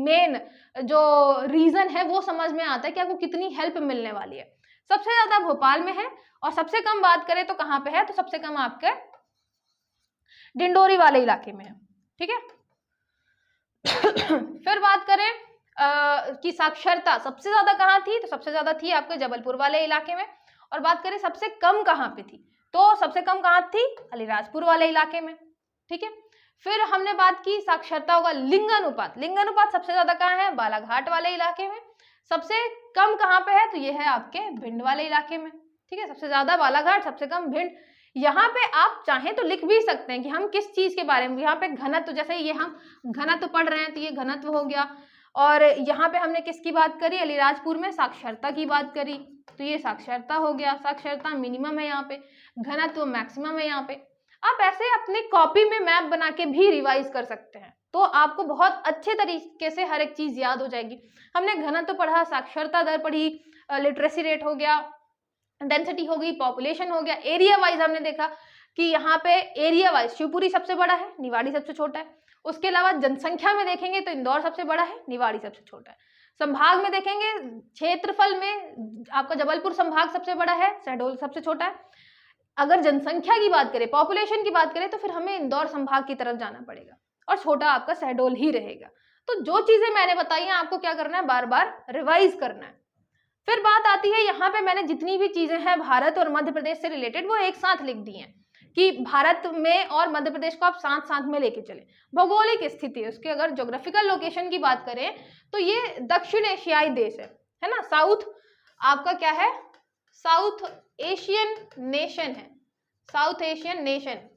मेन जो रीजन है वो समझ में आता है कि आपको कितनी हेल्प मिलने वाली है। सबसे ज्यादा भोपाल में है और सबसे कम बात करें तो कहाँ पे है, तो सबसे कम आपके डिंडोरी वाले इलाके में है, ठीक है। फिर बात करें कि साक्षरता सबसे ज्यादा कहाँ थी, तो सबसे ज्यादा थी आपके जबलपुर वाले इलाके में। और बात करें सबसे कम कहाँ पे थी, तो सबसे कम कहाँ थी, अलीराजपुर वाले इलाके में, ठीक है। फिर हमने बात की साक्षरता होगा लिंगानुपात, लिंगानुपात सबसे ज्यादा कहाँ है, बालाघाट वाले इलाके में। सबसे कम कहाँ पे है, तो ये है आपके भिंड वाले इलाके में, ठीक है। सबसे ज्यादा बालाघाट, सबसे कम भिंड। यहाँ पे आप चाहें तो लिख भी सकते हैं कि हम किस चीज के बारे में, यहाँ पे घनत्व, जैसे ये हम घनत्व पढ़ रहे हैं तो ये घनत्व हो गया। और यहाँ पे हमने किसकी बात करी, अलीराजपुर में साक्षरता की बात करी, तो ये साक्षरता हो गया, साक्षरता मिनिमम है यहाँ पे, घनत्व मैक्सिमम है यहाँ पे। आप ऐसे अपनी कॉपी में मैप बना के भी रिवाइज कर सकते हैं, तो आपको बहुत अच्छे तरीके से हर एक चीज याद हो जाएगी। हमने घनत्व पढ़ा, साक्षरता दर पढ़ी, लिटरेसी रेट हो गया, डेंसिटी हो गई, पॉपुलेशन हो गया, एरिया वाइज हमने देखा कि यहाँ पे एरिया वाइज शिवपुरी सबसे बड़ा है, निवाड़ी सबसे छोटा है। उसके अलावा जनसंख्या में देखेंगे तो इंदौर सबसे बड़ा है, निवाड़ी सबसे छोटा है। संभाग में देखेंगे, क्षेत्रफल में आपका जबलपुर संभाग सबसे बड़ा है, शहडोल सबसे छोटा है। अगर जनसंख्या की बात करें, पॉपुलेशन की बात करें, तो फिर हमें इंदौर संभाग की तरफ जाना पड़ेगा और छोटा आपका शहडोल ही रहेगा। तो जो चीजें मैंने बताई हैं आपको क्या करना है, बार बार रिवाइज करना है। फिर बात आती है, यहाँ पे मैंने जितनी भी चीजें हैं भारत और मध्य प्रदेश से रिलेटेड वो एक साथ लिख दी हैं कि भारत में और मध्य प्रदेश को आप साथ साथ में लेके चले। भौगोलिक स्थिति, उसके अगर ज्योग्राफिकल लोकेशन की बात करें तो ये दक्षिण एशियाई देश है ना, साउथ आपका क्या है, साउथ एशियन नेशन है, साउथ एशियन नेशन।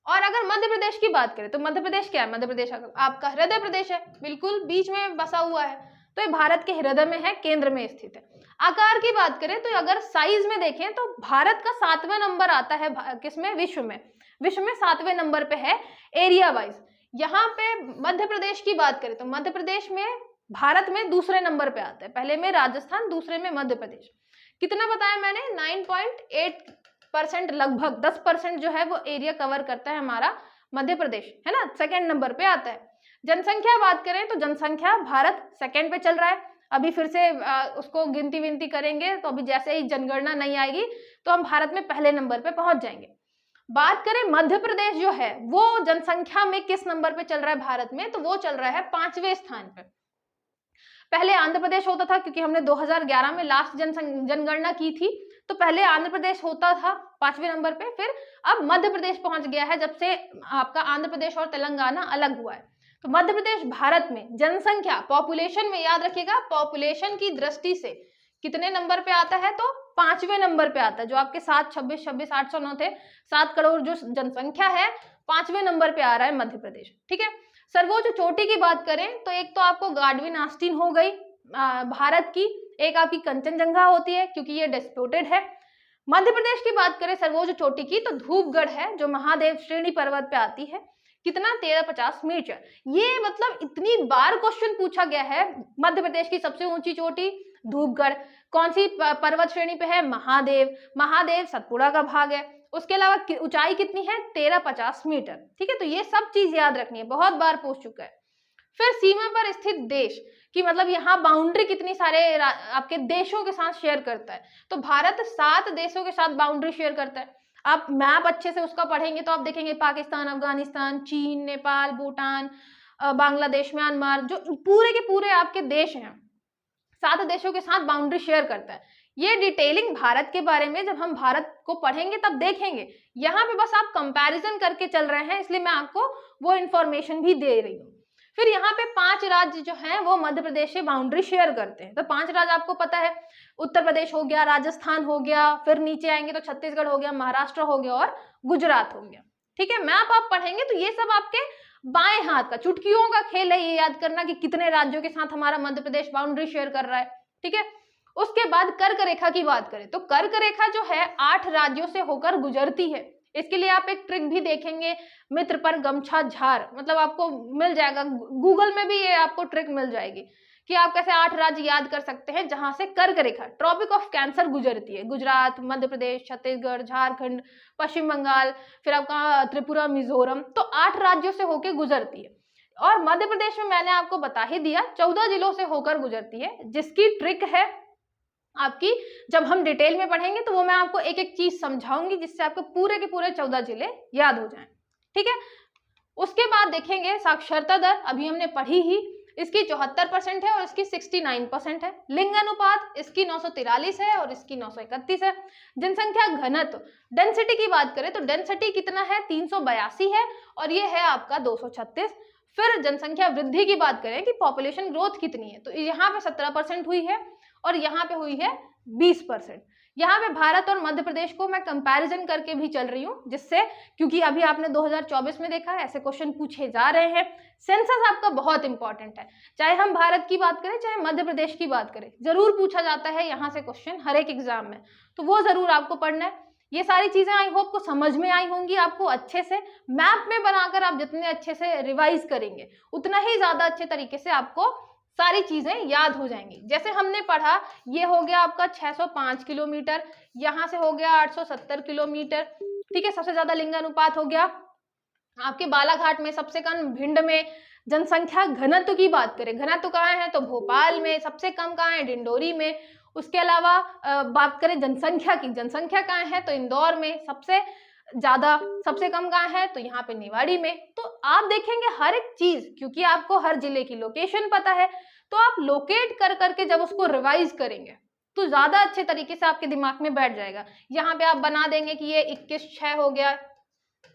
और अगर मध्य प्रदेश की बात करें तो मध्य प्रदेश क्या है, मध्य प्रदेश आपका हृदय प्रदेश है, बिल्कुल बीच में बसा हुआ है, तो ये भारत के हृदय में है, केंद्र में स्थित है। आकार की बात करें तो अगर साइज में देखें तो भारत का 7वें नंबर आता है किसमें, विश्व में, विश्व में 7वें नंबर पे है एरिया वाइज। यहाँ पे मध्य प्रदेश की बात करें तो मध्य प्रदेश में भारत में दूसरे नंबर पे आता है, पहले में राजस्थान, दूसरे में मध्य प्रदेश। कितना बताया मैंने, 9.8% लगभग 10% जो है वो एरिया कवर करता है हमारा मध्य प्रदेश, है ना, सेकेंड नंबर पे आता है। जनसंख्या बात करें तो जनसंख्या भारत सेकेंड पे चल रहा है। अभी फिर से उसको गिनती विनती करेंगे तो अभी जैसे ही जनगणना नहीं आएगी तो हम भारत में पहले नंबर पे पहुंच जाएंगे। बात करें मध्य प्रदेश जो है वो जनसंख्या में किस नंबर पे चल रहा है भारत में, तो वो चल रहा है 5वें स्थान पे। पहले आंध्र प्रदेश होता था, क्योंकि हमने 2011 में लास्ट जनगणना की थी, तो पहले आंध्र प्रदेश होता था 5वें नंबर पे, फिर अब मध्य प्रदेश पहुंच गया है जब से आपका आंध्र प्रदेश और तेलंगाना अलग हुआ है। तो मध्य प्रदेश भारत में जनसंख्या, पॉपुलेशन में याद रखिएगा, पॉपुलेशन की दृष्टि से कितने नंबर पे आता है, तो 5वें नंबर पे आता है। जो आपके 7, 26, 26, 809 थे, 7 करोड़ जो जनसंख्या है, 5वें नंबर पे आ रहा है मध्य प्रदेश, ठीक है। सर्वोच्च चोटी की बात करें तो एक तो आपको गार्डविन आस्टीन हो गई भारत की, एक आपकी कंचनजंगा होती है क्योंकि ये डिस्प्यूटेड है। मध्य प्रदेश की बात करें सर्वोच्च चोटी की तो धूपगढ़ है जो महादेव श्रेणी पर्वत पे आती है, कितना 1350 मीटर। ये मतलब इतनी बार क्वेश्चन पूछा गया है, मध्य प्रदेश की सबसे ऊंची चोटी धूपगढ़, कौन सी पर्वत श्रेणी पे है, महादेव, महादेव सतपुड़ा का भाग है। उसके अलावा ऊंचाई कितनी है, 1350 मीटर, ठीक है। तो ये सब चीज याद रखनी है, बहुत बार पूछ चुका है। फिर सीमा पर स्थित देश कि मतलब यहाँ बाउंड्री कितनी सारे आपके देशों के साथ शेयर करता है, तो भारत 7 देशों के साथ बाउंड्री शेयर करता है। आप मैप अच्छे से उसका पढ़ेंगे तो आप देखेंगे पाकिस्तान, अफगानिस्तान, चीन, नेपाल, भूटान, बांग्लादेश, म्यांमार, जो पूरे के पूरे आपके देश हैं, 7 देशों के साथ बाउंड्री शेयर करता है। ये डिटेलिंग भारत के बारे में जब हम भारत को पढ़ेंगे तब देखेंगे। यहाँ पे बस आप कंपैरिजन करके चल रहे हैं, इसलिए मैं आपको वो इंफॉर्मेशन भी दे रही हूँ। फिर यहाँ पे 5 राज्य जो हैं वो मध्य प्रदेश से बाउंड्री शेयर करते हैं। तो 5 राज्य आपको पता है, उत्तर प्रदेश हो गया, राजस्थान हो गया, फिर नीचे आएंगे तो छत्तीसगढ़ हो गया, महाराष्ट्र हो गया और गुजरात हो गया, ठीक है। मैप आप पढ़ेंगे तो ये सब आपके बाएं हाथ का चुटकियों का खेल है, ये याद करना कि कितने राज्यों के साथ हमारा मध्य प्रदेश बाउंड्री शेयर कर रहा है, ठीक है। उसके बाद कर्क रेखा की बात करें तो कर्क रेखा जो है 8 राज्यों से होकर गुजरती है। इसके लिए आप एक ट्रिक भी देखेंगे, मित्र पर गमछा झार, मतलब आपको मिल जाएगा, गूगल में भी ये आपको ट्रिक मिल जाएगी कि आप कैसे 8 राज्य याद कर सकते हैं जहां से कर्क रेखा, ट्रॉपिक ऑफ कैंसर गुजरती है। गुजरात, मध्य प्रदेश, छत्तीसगढ़, झारखंड, पश्चिम बंगाल, फिर आपका त्रिपुरा, मिजोरम, तो 8 राज्यों से होकर गुजरती है। और मध्य प्रदेश में मैंने आपको बता ही दिया 14 जिलों से होकर गुजरती है, जिसकी ट्रिक है आपकी, जब हम डिटेल में पढ़ेंगे तो वो मैं आपको एक एक चीज समझाऊंगी जिससे आपको पूरे के पूरे 14 जिले याद हो जाएं। ठीक है, उसके बाद देखेंगे साक्षरता दर, अभी हमने पढ़ी ही, इसकी 74% है और इसकी 69% है। लिंग अनुपात इसकी 943 है और इसकी 931 है। जनसंख्या घनत्व, डेंसिटी की बात करें तो डेंसिटी कितना है, 382 है और ये है आपका 236। फिर जनसंख्या वृद्धि की बात करें कि पॉपुलेशन ग्रोथ कितनी है, तो यहाँ पे 17% हुई है और यहाँ पे हुई है 20%। यहाँ पे भारत और मध्य प्रदेश को मैं कंपैरिजन करके भी चल रही हूँ, जिससे, क्योंकि अभी आपने 2024 में देखा है ऐसे क्वेश्चन पूछे जा रहे हैं। सेंसस आपका बहुत इंपॉर्टेंट है, चाहे हम भारत की बात करें चाहे मध्य प्रदेश की बात करें, जरूर पूछा जाता है यहाँ से क्वेश्चन हर एक एग्जाम में, तो वो जरूर आपको पढ़ना है। ये सारी चीजें आई होप को समझ में आई होंगी आपको अच्छे से। मैप में बनाकर आप जितने अच्छे से रिवाइज करेंगे उतना ही ज्यादा अच्छे तरीके से आपको सारी चीजें याद हो जाएंगी। जैसे हमने पढ़ा, ये हो गया आपका 605 किलोमीटर, यहाँ से हो गया 870 किलोमीटर। ठीक है, सबसे ज्यादा लिंग अनुपात हो गया आपके बालाघाट में, सबसे कम भिंड में। जनसंख्या घनत्व की बात करें, घनत्व कहाँ है तो भोपाल में, सबसे कम कहाँ है डिंडोरी में। उसके अलावा बात करें जनसंख्या की, जनसंख्या कहाँ है तो इंदौर में, सबसे ज्यादा, सबसे कम कहाँ है तो यहाँ पे निवाड़ी में। तो आप देखेंगे हर एक चीज, क्योंकि आपको हर जिले की लोकेशन पता है, तो आप लोकेट कर करके जब उसको रिवाइज करेंगे तो ज्यादा अच्छे तरीके से आपके दिमाग में बैठ जाएगा। यहाँ पे आप बना देंगे कि ये 21-6 हो गया,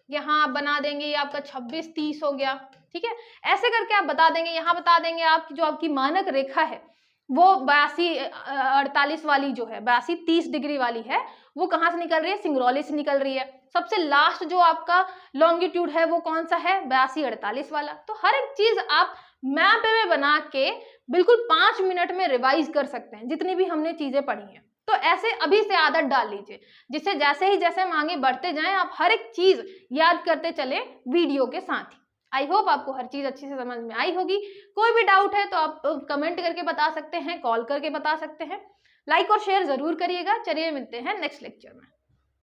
यहाँ आप बना देंगे ये आपका 26-30 हो गया। ठीक है, ऐसे करके आप बता देंगे। यहाँ बता देंगे आप जो आपकी मानक रेखा है वो 82-48 वाली जो है, 82-30 डिग्री वाली है, वो कहाँ से निकल रही है, सिंगरौली से निकल रही है। सबसे लास्ट जो आपका लॉन्गिट्यूड है वो कौन सा है, 82-48 वाला। तो हर एक चीज आप मैप में बना के बिल्कुल 5 मिनट में रिवाइज कर सकते हैं जितनी भी हमने चीजें पढ़ी हैं। तो ऐसे अभी से आदत डाल लीजिए, जिससे जैसे ही जैसे हम आगे बढ़ते जाएं आप हर एक चीज याद करते चले वीडियो के साथ ही। आई होप आपको हर चीज अच्छे से समझ में आई होगी। कोई भी डाउट है तो आप कमेंट करके बता सकते हैं, कॉल करके बता सकते हैं। लाइक और शेयर जरूर करिएगा। चलिए मिलते हैं नेक्स्ट लेक्चर में।